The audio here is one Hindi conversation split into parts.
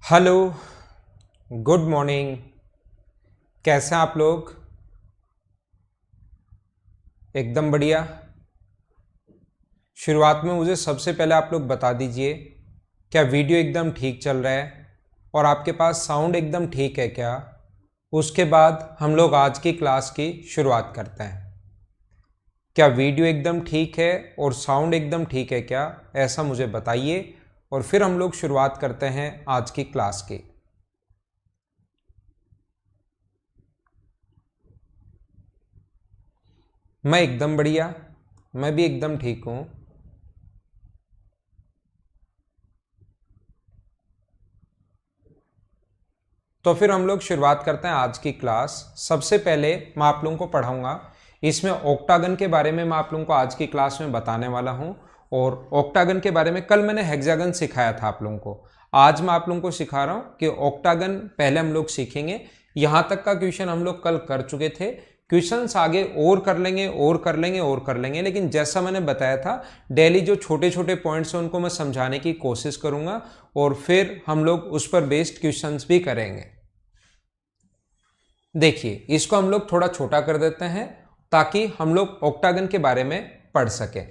Hello, good morning. कैसे हैं आप लोग? एकदम बढ़िया। शुरुआत में मुझे सबसे पहले आप लोग बता दीजिए, क्या वीडियो एकदम ठीक चल रहा है और आपके पास साउंड एकदम ठीक है क्या? उसके बाद हम लोग आज की क्लास की शुरुआत करते हैं। क्या वीडियो एकदम ठीक है और साउंड एकदम ठीक है क्या? ऐसा मुझे बताइए और फिर हम लोग शुरुआत करते हैं आज की क्लास की। मैं एकदम बढ़िया। मैं भी एकदम ठीक हूँ। तो फिर हम लोग शुरुआत करते हैं आज की क्लास। सबसे पहले मैं आप लोगों को पढ़ाऊंगा, इसमें ऑक्टागन के बारे में मैं आप लोगों को आज की क्लास में बताने वाला हूं। और ऑक्टागन के बारे में कल मैंने हेक्सागन सिखाया था आप लोगों को। आज मैं आप लोगों को सिखा रहा हूं कि ऑक्टागन पहले हम लोग सीखेंगे। यहां तक का क्वेश्चन हम लोग कल कर चुके थे। क्वेश्चंस आगे और कर लेंगे और कर लेंगे और कर लेंगे, लेकिन जैसा मैंने बताया था डेली जो छोटे छोटे पॉइंट्स हैं उनको मैं समझाने की कोशिश करूंगा और फिर हम लोग उस पर बेस्ड क्वेश्चंस भी करेंगे। देखिए, इसको हम लोग थोड़ा छोटा कर देते हैं ताकि हम लोग ऑक्टागन के बारे में पढ़ सकें।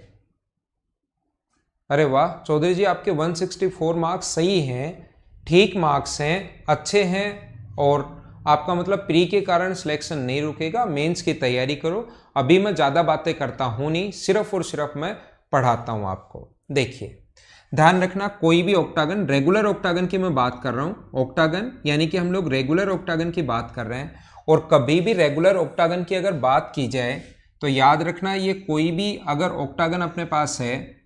अरे वाह चौधरी जी, आपके 164 मार्क्स सही हैं, ठीक मार्क्स हैं, अच्छे हैं। और आपका मतलब प्री के कारण सिलेक्शन नहीं रुकेगा, मेंस की तैयारी करो। अभी मैं ज़्यादा बातें करता हूं नहीं, सिर्फ और सिर्फ मैं पढ़ाता हूं आपको। देखिए, ध्यान रखना, कोई भी ऑक्टागन, रेगुलर ऑक्टागन की मैं बात कर रहा हूं। ऑक्टागन यानी कि हम लोग रेगुलर ऑक्टागन की बात कर रहे हैं। और कभी भी रेगुलर ऑक्टागन की अगर बात की जाए तो याद रखना, ये कोई भी अगर ऑक्टागन अपने पास है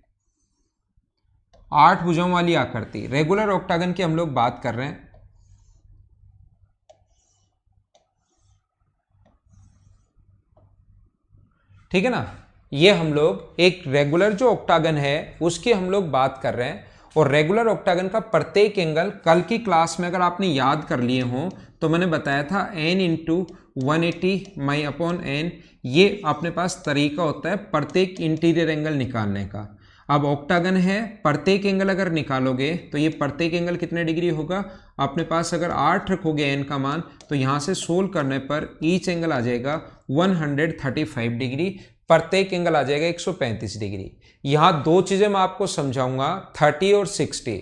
8 भुजाओं वाली आकृति, रेगुलर ऑक्टागन की हम लोग बात कर रहे हैं। ठीक है ना? ये हम लोग एक रेगुलर जो ऑक्टागन है उसकी हम लोग बात कर रहे हैं। और रेगुलर ऑक्टागन का प्रत्येक एंगल कल की क्लास में अगर आपने याद कर लिए हो तो मैंने बताया था n इंटू 180 माई अपॉन n। ये अपने पास तरीका होता है प्रत्येक इंटीरियर एंगल निकालने का। अब ऑक्टागन है, प्रत्येक एंगल अगर निकालोगे तो ये प्रत्येक एंगल कितने डिग्री होगा अपने पास? अगर 8 रखोगे n का मान तो यहाँ से सोल्व करने पर ईच एंगल आ जाएगा 135 डिग्री, प्रत्येक एंगल आ जाएगा 135 डिग्री। यहां दो चीजें मैं आपको समझाऊंगा, 30 और 60।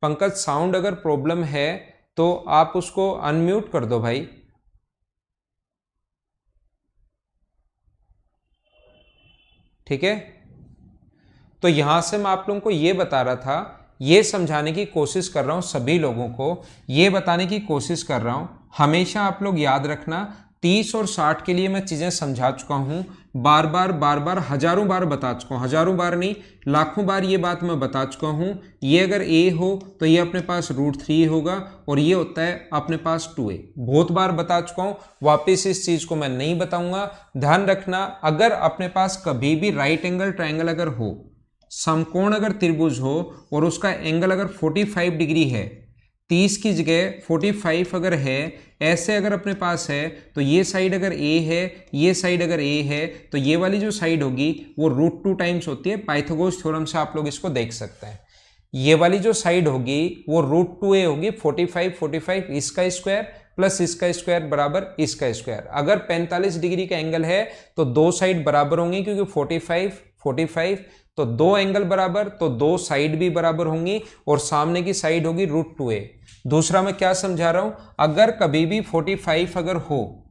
पंकज, साउंड अगर प्रॉब्लम है तो आप उसको अनम्यूट कर दो भाई। ठीक है? तो यहां से मैं आप लोगों को यह बता रहा था, ये समझाने की कोशिश कर रहा हूं सभी लोगों को, ये बताने की कोशिश कर रहा हूं, हमेशा आप लोग याद रखना 30 और 60 के लिए मैं चीजें समझा चुका हूं, बार बार हजारों बार बता चुका हूं, हजारों बार नहीं लाखों बार ये बात मैं बता चुका हूं। ये अगर a हो तो ये अपने पास √3 होगा और ये होता है अपने पास 2a। बहुत बार बता चुका हूं, वापिस इस चीज को मैं नहीं बताऊंगा। ध्यान रखना, अगर अपने पास कभी भी राइट एंगल ट्रायंगल अगर हो, समकोण अगर त्रिभुज हो और उसका एंगल अगर 45 डिग्री है, 30 की जगह 45 अगर है, ऐसे अगर अपने पास है तो ये साइड अगर a है, ये साइड अगर a है तो ये वाली जो साइड होगी वो √2 टाइम्स होती है। पाइथागोरस थ्योरम से आप लोग इसको देख सकते हैं। ये वाली जो साइड होगी वो √2a होगी। 45 इसका स्क्वायर प्लस इसका स्क्वायर बराबर इसका स्क्वायर। अगर 45 डिग्री का एंगल है तो दो साइड बराबर होंगी, क्योंकि 45 तो दो एंगल बराबर तो दो साइड भी बराबर होंगी और सामने की साइड होगी √2a। दूसरा मैं क्या समझा रहा हूं, अगर कभी भी 45 अगर हो,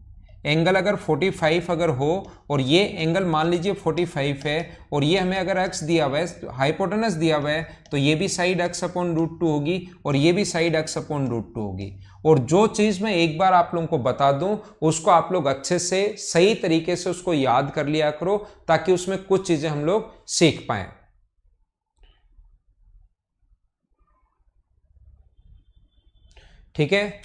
एंगल अगर 45 अगर हो और ये एंगल मान लीजिए 45 है और ये हमें अगर x दिया हुआ है, हाइपोटेनस दिया हुआ है, तो ये भी साइड x अपॉन √2 होगी और ये भी साइड x अपॉन √2 होगी। और जो चीज मैं एक बार आप लोगों को बता दूं उसको आप लोग अच्छे से सही तरीके से उसको याद कर लिया करो, ताकि उसमें कुछ चीजें हम लोग सीख पाए। ठीक है?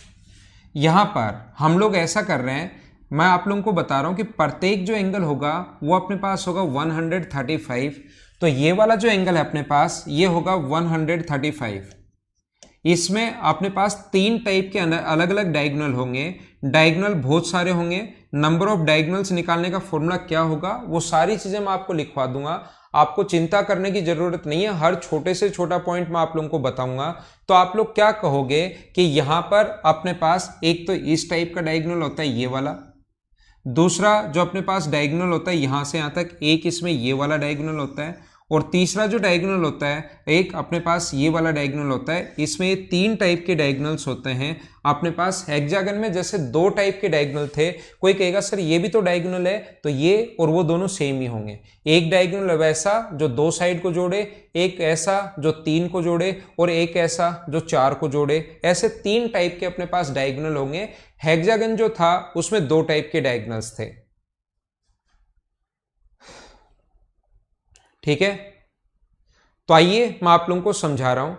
यहां पर हम लोग ऐसा कर रहे हैं, मैं आप लोगों को बता रहा हूं कि प्रत्येक जो एंगल होगा वो अपने पास होगा 135। तो ये वाला जो एंगल है अपने पास ये होगा 135। इसमें अपने पास 3 टाइप के अलग अलग डायगोनल होंगे, डायगोनल बहुत सारे होंगे, नंबर ऑफ डायगोनल्स निकालने का फॉर्मूला क्या होगा वो सारी चीजें मैं आपको लिखवा दूंगा, आपको चिंता करने की जरूरत नहीं है, हर छोटे से छोटा पॉइंट मैं आप लोगों को बताऊंगा। तो आप लोग क्या कहोगे कि यहां पर अपने पास एक तो इस टाइप का डायगोनल होता है ये वाला, दूसरा जो अपने पास डायगोनल होता है यहां से यहां तक एक इसमें ये वाला डायगोनल होता है, और तीसरा जो डायगोनल होता है एक अपने पास ये वाला डायगोनल होता है। इसमें ये 3 टाइप के डायगोनल्स होते हैं अपने पास। हेक्सागन में जैसे 2 टाइप के डायगोनल थे, कोई कहेगा सर ये भी तो डायगोनल है, तो ये और वो दोनों सेम ही होंगे। एक डायगोनल वैसा जो 2 साइड को जोड़े, एक ऐसा जो 3 को जोड़े, और एक ऐसा जो 4 को जोड़े। ऐसे 3 टाइप के अपने पास डायगोनल होंगे। हेक्सागन जो था उसमें 2 टाइप के डायगोनल्स थे। ठीक है, तो आइए मैं आप लोगों को समझा रहा हूं।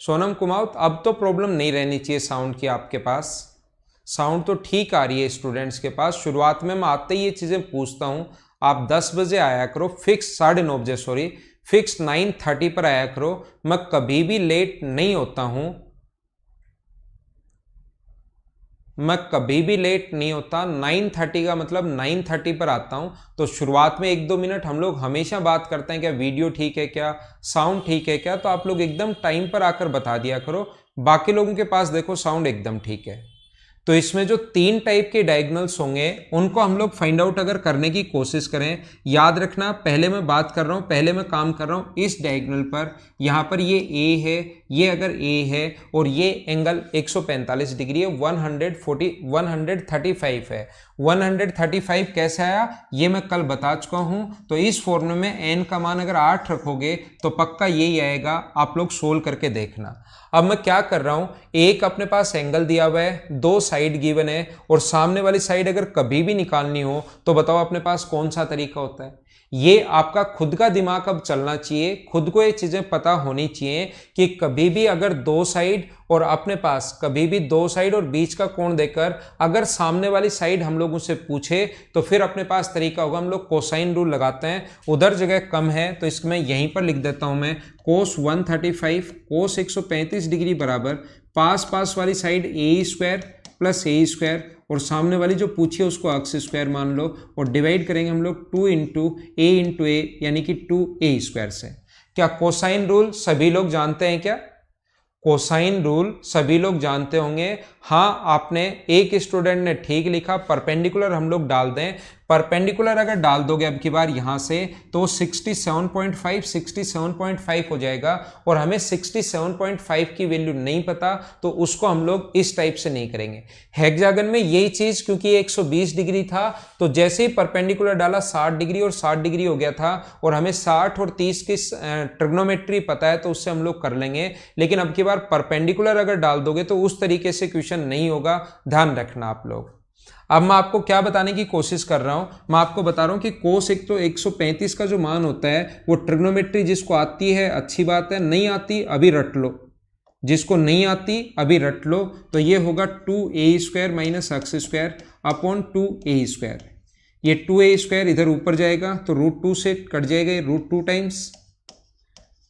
सोनम कुमार, अब तो प्रॉब्लम नहीं रहनी चाहिए साउंड की आपके पास, साउंड तो ठीक आ रही है स्टूडेंट्स के पास। शुरुआत में मैं आते ही ये चीजें पूछता हूं, आप 10 बजे आया करो, फिक्स 9:30 बजे, सॉरी फिक्स 9:30 पर आया करो। मैं कभी भी लेट नहीं होता हूं, मैं कभी भी लेट नहीं होता। 9:30 का मतलब 9:30 पर आता हूं। तो शुरुआत में 1-2 मिनट हम लोग हमेशा बात करते हैं क्या वीडियो ठीक है क्या, साउंड ठीक है क्या, तो आप लोग एकदम टाइम पर आकर बता दिया करो। बाकी लोगों के पास देखो साउंड एकदम ठीक है। तो इसमें जो 3 टाइप के डायगोनल्स होंगे उनको हम लोग फाइंड आउट अगर करने की कोशिश करें, याद रखना पहले मैं बात कर रहा हूं, पहले मैं काम कर रहा हूं इस डायगोनल पर। यहां पर ये ए है, ये अगर ए है और ये एंगल 145 डिग्री है, 135 है। 135 कैसे आया ये मैं कल बता चुका हूं। तो इस फॉर्मूले में एन का मान अगर 8 रखोगे तो पक्का यही आएगा, आप लोग सोल्व करके देखना। अब मैं क्या कर रहा हूं, एक अपने पास एंगल दिया हुआ है, 2 साइड गिवन है, और सामने वाली साइड अगर कभी भी निकालनी हो तो बताओ अपने पास कौन सा तरीका होता है। ये आपका खुद का दिमाग अब चलना चाहिए, खुद को ये चीजें पता होनी चाहिए कि कभी भी अगर 2 साइड और अपने पास कभी भी 2 साइड और बीच का कोण देकर अगर सामने वाली साइड हम लोग उसे पूछे तो फिर अपने पास तरीका होगा, हम लोग कोसाइन रूल लगाते हैं। उधर जगह कम है तो इसको मैं यहीं पर लिख देता हूं, मैं कोस 135 कोस 135 डिग्री बराबर पास पास वाली साइड ए स्क्वायर प्लस ए स्क्वायर, और सामने वाली जो पूछी है उसको अक्स स्क्वायर मान लो, और डिवाइड करेंगे हम लोग 2 इंटू ए यानी कि 2a स्क्वायर से। क्या कोसाइन रूल सभी लोग जानते हैं क्या? कोसाइन रूल सभी लोग जानते होंगे। हाँ, आपने एक स्टूडेंट ने ठीक लिखा, परपेंडिकुलर हम लोग डाल दें। परपेंडिकुलर अगर डाल दोगे अब की बार यहां से तो 67.5 हो जाएगा, और हमें 67.5 की वैल्यू नहीं पता तो उसको हम लोग इस टाइप से नहीं करेंगे। हेक्सागन में यही चीज, क्योंकि 120 डिग्री था तो जैसे ही परपेंडिकुलर डाला 60 डिग्री और 60 डिग्री हो गया था, और हमें 60 और 30 की ट्रिग्नोमेट्री पता है तो उससे हम लोग कर लेंगे। लेकिन अब की बार परपेंडिकुलर अगर डाल दोगे तो उस तरीके से क्वेश्चन नहीं होगा, ध्यान रखना आप लोग। अब मैं आपको क्या बताने की कोशिश कर रहा हूं, मैं आपको बता रहा हूं कि कोस एक तो 135 का जो मान होता है वो ट्रिग्नोमेट्री जिसको आती है अच्छी बात है, नहीं आती अभी रट लो, जिसको नहीं आती अभी रट लो। तो ये होगा 2a square minus x square upon 2a square. ये 2a स्क्वायर इधर ऊपर जाएगा तो √2 से कट जाएगा, ये √2 टाइम्स,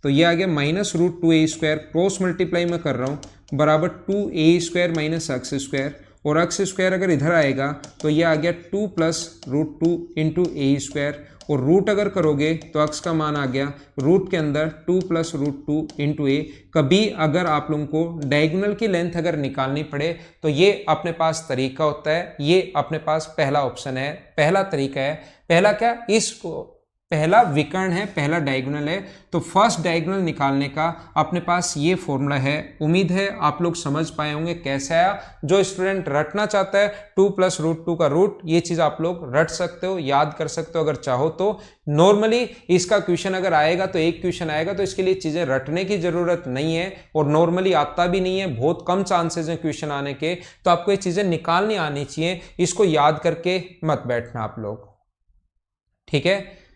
तो ये आ गया minus √2a square, cross multiply में कर रहा हूं, बराबर 2a square minus x square, और एक्स स्क्वायर अगर इधर आएगा तो ये आ गया 2 प्लस √2 इंटू a स्क्वायर, और रूट अगर करोगे तो एक्स का मान आ गया रूट के अंदर 2 प्लस √2 इंटू ए। कभी अगर आप लोगों को डायगोनल की लेंथ अगर निकालनी पड़े तो ये अपने पास तरीका होता है, ये अपने पास पहला ऑप्शन है, पहला तरीका है। पहला क्या, इसको पहला विकर्ण है, पहला डायगोनल है, तो फर्स्ट डायगोनल निकालने का अपने पास ये फॉर्मूला है। उम्मीद है आप लोग समझ पाए होंगे कैसे आया। जो स्टूडेंट रटना चाहता है 2 प्लस √2 का रूट, ये चीज आप लोग रट सकते हो, याद कर सकते हो अगर चाहो तो। नॉर्मली इसका क्वेश्चन अगर आएगा तो एक क्वेश्चन आएगा, तो इसके लिए चीजें रटने की जरूरत नहीं है, और नॉर्मली आता भी नहीं है, बहुत कम चांसेस हैं क्वेश्चन आने के। तो आपको ये चीजें निकालनी आनी चाहिए, इसको याद करके मत बैठना आप लोग, ठीक है।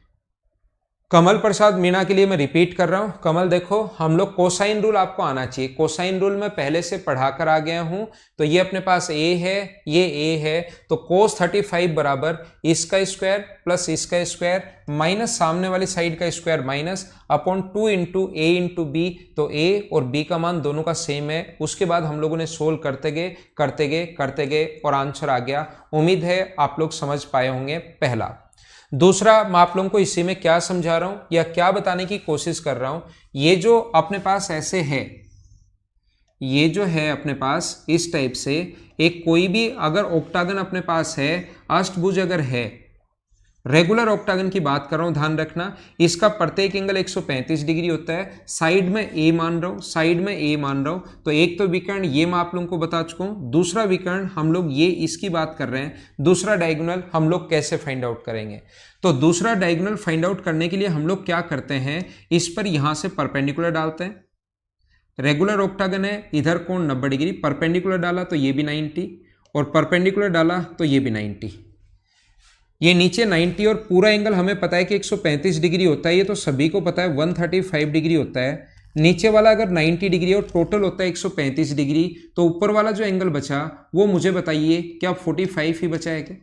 कमल प्रसाद मीणा के लिए मैं रिपीट कर रहा हूं। कमल देखो, हम लोग कोसाइन रूल आपको आना चाहिए। कोसाइन रूल मैं पहले से पढ़ा कर आ गया हूं। तो ये अपने पास ए है, ये ए है, तो cos 35 बराबर इसका स्क्वायर प्लस इसका स्क्वायर माइनस सामने वाली साइड का स्क्वायर माइनस अपॉन 2 इंटू ए इंटू बी। तो ए और बी का मान दोनों का सेम है। उसके बाद हम लोगों ने सोल्व करते गए और आंसर आ गया। उम्मीद है आप लोग समझ पाए होंगे पहला। दूसरा, मैं आप लोगों को इसी में क्या समझा रहा हूं या क्या बताने की कोशिश कर रहा हूं, ये जो अपने पास ऐसे है, ये जो है अपने पास इस टाइप से एक कोई भी अगर ऑक्टागन अपने पास है, अष्टभुज अगर है, रेगुलर ऑक्टागन की बात कर रहा हूं, ध्यान रखना, इसका प्रत्येक एंगल 135 डिग्री होता है। साइड में ए मान रहा हूं, तो एक तो विकर्ण ये मैं आप लोगों को बता चुका हूं। दूसरा विकर्ण हम लोग ये इसकी बात कर रहे हैं। दूसरा डायगोनल हम लोग कैसे फाइंड आउट करेंगे? तो दूसरा डायगोनल फाइंड आउट करने के लिए हम लोग क्या करते हैं, इस पर यहां से परपेंडिकुलर डालते हैं। रेगुलर ऑक्टागन है, इधर कोण 90 डिग्री, परपेंडिकुलर डाला तो ये भी 90 और परपेंडिकुलर डाला तो ये भी 90। ये नीचे 90 और पूरा एंगल हमें पता है कि 135 डिग्री होता है, ये तो सभी को पता है 135 डिग्री होता है। नीचे वाला अगर 90 डिग्री और टोटल होता है 135 डिग्री, तो ऊपर वाला जो एंगल बचा वो मुझे बताइए क्या 45 ही बचा है क्या?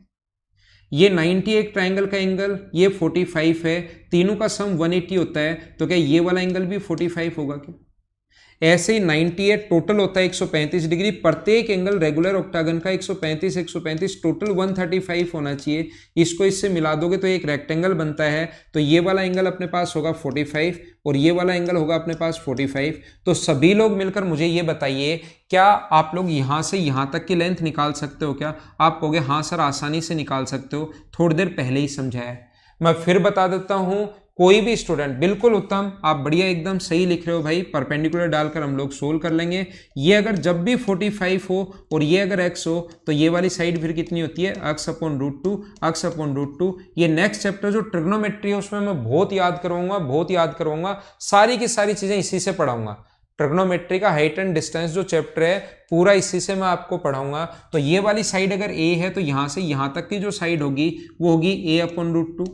ये 90 एक ट्राइंगल का एंगल, ये 45 है, तीनों का सम 180 होता है, तो क्या ये वाला एंगल भी 45 होगा क्या? ऐसे ही 98 टोटल होता है 135 डिग्री, प्रत्येक एंगल रेगुलर ऑक्टागन का 135 टोटल 135 होना चाहिए। इसको इससे मिला दोगे तो एक रेक्टेंगल बनता है। तो ये वाला एंगल अपने पास होगा 45 और ये वाला एंगल होगा अपने पास 45। तो सभी लोग मिलकर मुझे ये बताइए, क्या आप लोग यहां से यहां तक की लेंथ निकाल सकते हो क्या? आप कहोगे हाँ सर आसानी से निकाल सकते हो, थोड़ी देर पहले ही समझाया। मैं फिर बता देता हूं, कोई भी स्टूडेंट, बिल्कुल उत्तम, आप बढ़िया एकदम सही लिख रहे हो भाई, परपेंडिकुलर डालकर हम लोग सोल्व कर लेंगे। ये अगर जब भी 45 हो और ये अगर x हो तो ये वाली साइड फिर कितनी होती है, x अपॉन रूट टू। ये नेक्स्ट चैप्टर जो ट्रिग्नोमेट्री है उसमें मैं बहुत याद करवाऊंगा, सारी की सारी चीजें इसी से पढ़ाऊंगा। ट्रिग्नोमेट्री का हाइट एंड डिस्टेंस जो चैप्टर है पूरा इसी से मैं आपको पढ़ाऊंगा। तो ये वाली साइड अगर a है तो यहां से यहां तक की जो साइड होगी वो होगी a अपॉन रूट टू।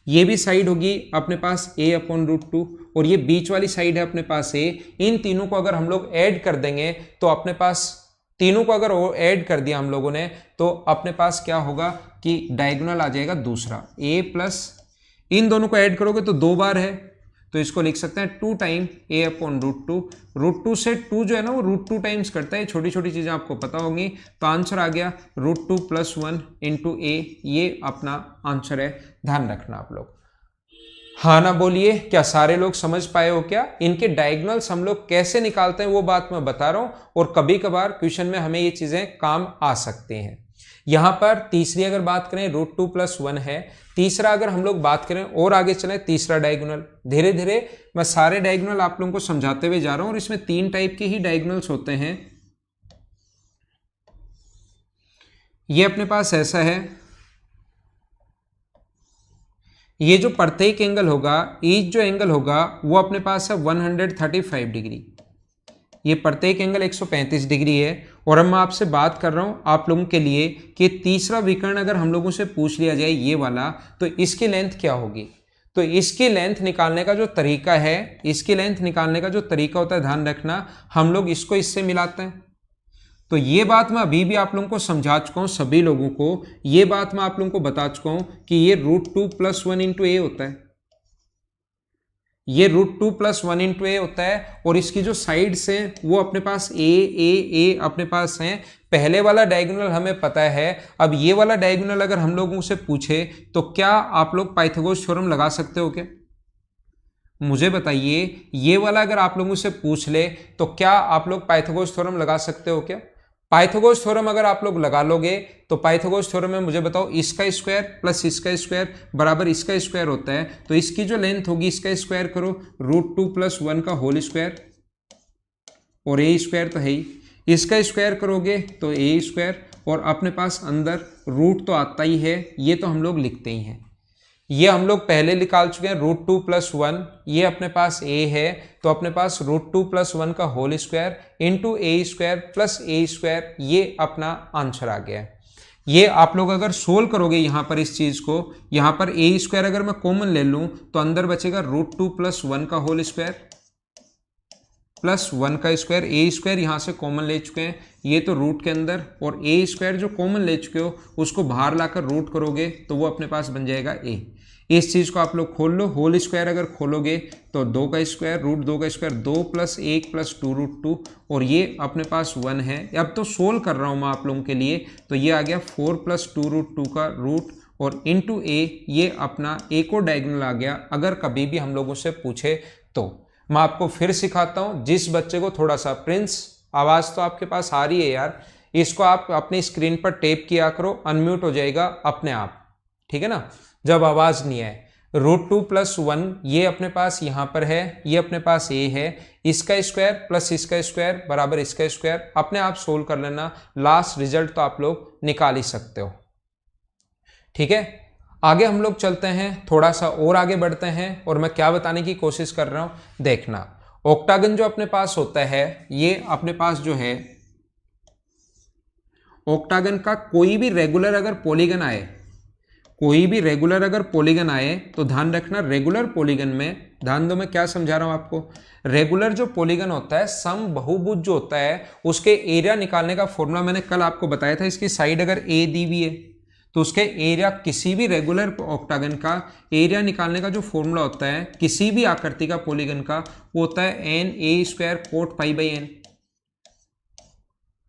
ये भी साइड होगी अपने पास a अपॉन रूट टू और ये बीच वाली साइड है अपने पास a। इन तीनों को अगर हम लोग ऐड कर देंगे तो अपने पास, तीनों को अगर ऐड कर दिया हम लोगों ने तो अपने पास क्या होगा कि डायगोनल आ जाएगा दूसरा a प्लस, इन दोनों को ऐड करोगे तो 2 बार है तो इसको लिख सकते हैं 2 time a upon root two से 2 जो है ना वो रूट 2 टाइम्स करता है। छोटी छोटी चीजें आपको पता होंगी। तो आंसर आ गया रूट 2 प्लस 1 इंटू a, ये अपना आंसर है। ध्यान रखना आप लोग। हाँ ना बोलिए, क्या सारे लोग समझ पाए हो क्या? इनके डायगोनल्स हम लोग कैसे निकालते हैं वो बात मैं बता रहा हूं और कभी कभार क्वेश्चन में हमें ये चीजें काम आ सकती हैं। यहां पर तीसरी अगर बात करें रूट 2 प्लस 1 है। तीसरा अगर हम लोग बात करें और आगे चले, तीसरा डायगोनल, धीरे धीरे मैं सारे डायगोनल आप लोगों को समझाते हुए जा रहा हूं और इसमें 3 टाइप के ही डायगोनल्स होते हैं। ये अपने पास ऐसा है, ये जो प्रत्येक एंगल होगा, ईच जो एंगल होगा वो अपने पास है 135 डिग्री। ये प्रत्येक एंगल 135 डिग्री है। और अब मैं आपसे बात कर रहा हूं आप लोगों के लिए कि तीसरा विकर्ण अगर हम लोगों से पूछ लिया जाए ये वाला, तो इसकी लेंथ क्या होगी? तो इसकी लेंथ निकालने का जो तरीका है, इसकी लेंथ निकालने का जो तरीका होता है, ध्यान रखना, हम लोग इसको इससे मिलाते हैं। तो ये बात मैं अभी भी आप लोगों को समझा चुका हूं, सभी लोगों को ये बात मैं आप लोगों को बता चुका हूं कि ये रूट 2 प्लस 1 इंटू ए होता है। ये रूट 2 प्लस 1 इंटू ए होता है और इसकी जो साइड्स हैं वो अपने पास ए अपने पास हैं। पहले वाला डायगोनल हमें पता है। अब ये वाला डायगोनल अगर हम लोगों से पूछे तो क्या आप लोग पाइथागोरस थ्योरम लगा सकते हो क्या? मुझे बताइए, ये वाला अगर आप लोगों से पूछ ले तो क्या आप लोग पाइथागोरस थ्योरम लगा सकते हो क्या? पाइथागोरस थ्योरम अगर आप लोग लगा लोगे तो पाइथागोरस थ्योरम में मुझे बताओ, इसका स्क्वायर प्लस इसका स्क्वायर बराबर इसका स्क्वायर होता है। तो इसकी जो लेंथ होगी इसका स्क्वायर करो, रूट 2 प्लस 1 का होल स्क्वायर और ए स्क्वायर तो है ही, इसका स्क्वायर करोगे तो ए स्क्वायर और अपने पास अंदर रूट तो आता ही है, ये तो हम लोग लिखते ही हैं। ये हम लोग पहले निकाल चुके हैं, रूट 2 प्लस 1, ये अपने पास a है तो अपने पास रूट 2 प्लस 1 का होल स्क्वायर इंटू ए स्क्वायर प्लस ए स्क्वायर, ये अपना आंसर आ गया है। ये आप लोग अगर सोल्व करोगे यहाँ पर इस चीज को, यहाँ पर ए स्क्वायर अगर मैं कॉमन ले लूं तो अंदर बचेगा √2 + 1 का होल स्क्वायर प्लस 1 का स्क्वायर। ए स्क्वायर यहाँ से कॉमन ले चुके हैं, ये तो रूट के अंदर, और ए स्क्वायर जो कॉमन ले चुके हो उसको बाहर लाकर रूट करोगे तो वो अपने पास बन जाएगा ए। इस चीज को आप लोग खोल लो, होल स्क्वायर अगर खोलोगे तो 2 का स्क्वायर √2 का स्क्वायर 2 + 1 + 2√2, और ये अपने पास 1 है। अब तो सोल्व कर रहा हूं मैं आप लोगों के लिए, तो ये आ गया 4 + 2√2 का रूट और इंटू ए, ये अपना ए को डायगोनल आ गया। अगर कभी भी हम लोगों से पूछे तो मैं आपको फिर सिखाता हूं, जिस बच्चे को थोड़ा सा, प्रिंस आवाज तो आपके पास आ रही है यार, इसको आप अपनी स्क्रीन पर टेप किया करो, अनम्यूट हो जाएगा अपने आप, ठीक है ना, जब आवाज नहीं आए। √2 + 1 ये अपने पास यहां पर है, ये अपने पास ए है, इसका स्क्वायर प्लस इसका स्क्वायर बराबर इसका स्क्वायर, अपने आप सोल्व कर लेना, लास्ट रिजल्ट तो आप लोग निकाल ही सकते हो, ठीक है। आगे हम लोग चलते हैं, थोड़ा सा और आगे बढ़ते हैं, और मैं क्या बताने की कोशिश कर रहा हूं देखना। ऑक्टागन जो अपने पास होता है, ये अपने पास जो है ऑक्टागन का कोई भी रेगुलर अगर पॉलीगन आए, कोई भी रेगुलर अगर पॉलीगन आए तो ध्यान रखना, रेगुलर पॉलीगन में ध्यान दो मैं क्या समझा रहा हूं आपको। रेगुलर जो पॉलीगन होता है, सम बहुभुज जो होता है, उसके एरिया निकालने का फॉर्मूला मैंने कल आपको बताया था। इसकी साइड अगर ए दी हुई है तो उसके एरिया, किसी भी रेगुलर ऑक्टागन का एरिया निकालने का जो फॉर्मूला होता है किसी भी आकृति का पॉलीगन का, वो होता है NA² cot π/n।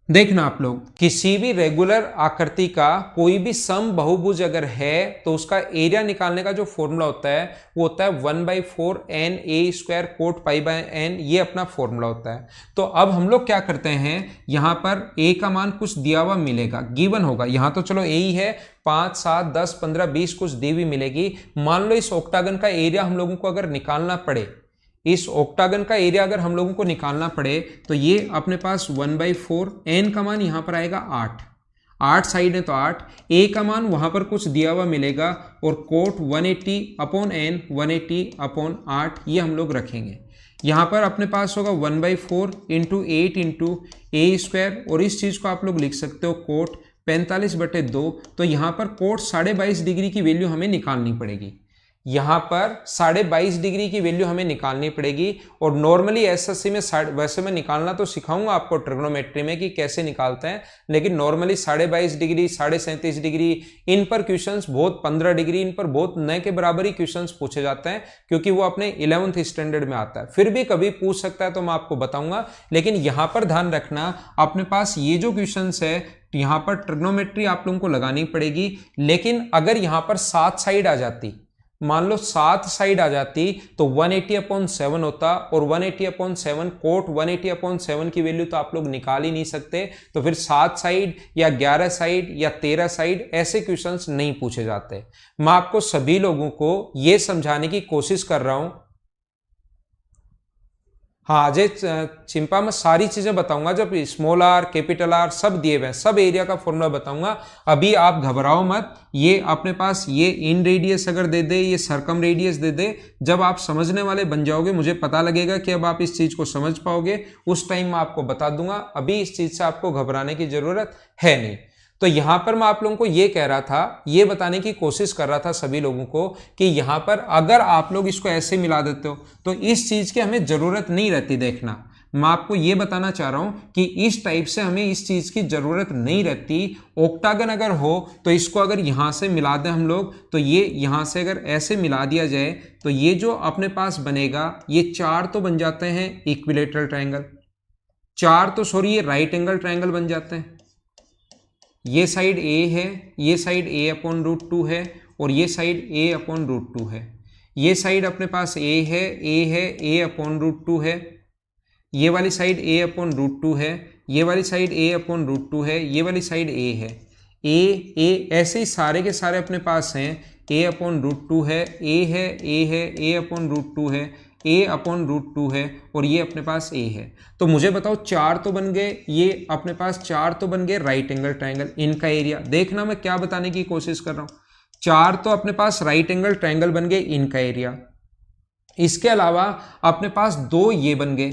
देखना आप लोग, किसी भी रेगुलर आकृति का कोई भी सम बहुभुज अगर है तो उसका एरिया निकालने का जो फॉर्मूला होता है वो होता है 1/4 NA² cot π/n, ये अपना फॉर्मूला होता है। तो अब हम लोग क्या करते हैं, यहां पर a का मान कुछ दिया हुआ मिलेगा, गिवन होगा, यहां तो चलो a ही है, 5, 7, 10, 15, 20 कुछ दी हुई मिलेगी। मान लो इस ऑक्टागन का एरिया हम लोगों को अगर निकालना पड़े, इस ऑक्टागन का एरिया अगर हम लोगों को निकालना पड़े तो ये अपने पास 1/4, n का मान यहां पर आएगा 8 साइड है तो 8, a का मान वहां पर कुछ दिया हुआ मिलेगा, और कोट 180/n 180/8 ये हम लोग रखेंगे। यहां पर अपने पास होगा 1/4 × 8 × a², और इस चीज को आप लोग लिख सकते हो कोट 45/2। तो यहां पर कोट 22.5 डिग्री की वैल्यू हमें निकालनी पड़ेगी, यहां पर 22.5 डिग्री की वैल्यू हमें निकालनी पड़ेगी। और नॉर्मली एसएससी में वैसे मैं निकालना तो सिखाऊंगा आपको ट्रिग्नोमेट्री में कि कैसे निकालते हैं, लेकिन नॉर्मली 22.5 डिग्री, 37.5 डिग्री, इन पर क्वेश्चंस बहुत, 15 डिग्री, इन पर बहुत न के बराबर ही क्वेश्चंस पूछे जाते हैं, क्योंकि वो अपने 11th स्टैंडर्ड में आता है। फिर भी कभी पूछ सकता है तो मैं आपको बताऊंगा, लेकिन यहां पर ध्यान रखना, अपने पास ये जो क्वेश्चंस है यहां पर ट्रिग्नोमेट्री आप लोगों को लगानी पड़ेगी। लेकिन अगर यहां पर 7 साइड आ जाती, मान लो 7 साइड आ जाती, तो 180/7 होता, और 180/7 कोट 180/7 की वैल्यू तो आप लोग निकाल ही नहीं सकते। तो फिर 7 साइड या 11 साइड या 13 साइड ऐसे क्वेश्चंस नहीं पूछे जाते। मैं आपको सभी लोगों को यह समझाने की कोशिश कर रहा हूं। हाँ अजय चिंपा, मैं सारी चीजें बताऊंगा, जब स्मॉल r कैपिटल R सब दिए हुए हैं, सब एरिया का फॉर्मूला बताऊंगा। अभी आप घबराओ मत, ये अपने पास ये इन रेडियस अगर दे दे, ये सरकम रेडियस दे दे, जब आप समझने वाले बन जाओगे, मुझे पता लगेगा कि अब आप इस चीज को समझ पाओगे, उस टाइम मैं आपको बता दूंगा। अभी इस चीज से आपको घबराने की जरूरत है नहीं। तो यहां पर मैं आप लोगों को यह कह रहा था, यह बताने की कोशिश कर रहा था सभी लोगों को कि यहां पर अगर आप लोग इसको ऐसे मिला देते हो तो इस चीज की हमें जरूरत नहीं रहती। देखना, मैं आपको यह बताना चाह रहा हूं कि इस टाइप से हमें इस चीज की जरूरत नहीं रहती। ऑक्टागन अगर हो तो इसको अगर यहां से मिला दें हम लोग, तो ये यहां से अगर ऐसे मिला दिया जाए तो ये जो अपने पास बनेगा, ये 4 तो बन जाते हैं इक्विलेटरल ट्रायंगल, 4 तो सॉरी ये राइट एंगल ट्रायंगल बन जाते हैं। ये साइड a है, ये साइड a/√2 है, और ये साइड a/√2 है। ये साइड अपने पास a है, a/√2 है, ये वाली साइड a/√2 है, ये वाली साइड a/√2 है, ये वाली साइड a है, a ऐसे ही सारे के सारे अपने पास हैं, a/√2 है, a है, a/√2 है, a/√2 है, और ये अपने पास a है। तो मुझे बताओ 4 तो बन गए, ये अपने पास 4 तो बन गए राइट एंगल ट्रायंगल, इनका एरिया देखना मैं क्या बताने की कोशिश कर रहा हूं। 4 तो अपने पास राइट एंगल ट्रायंगल बन गए, इनका एरिया। इसके अलावा अपने पास 2 ये बन गए,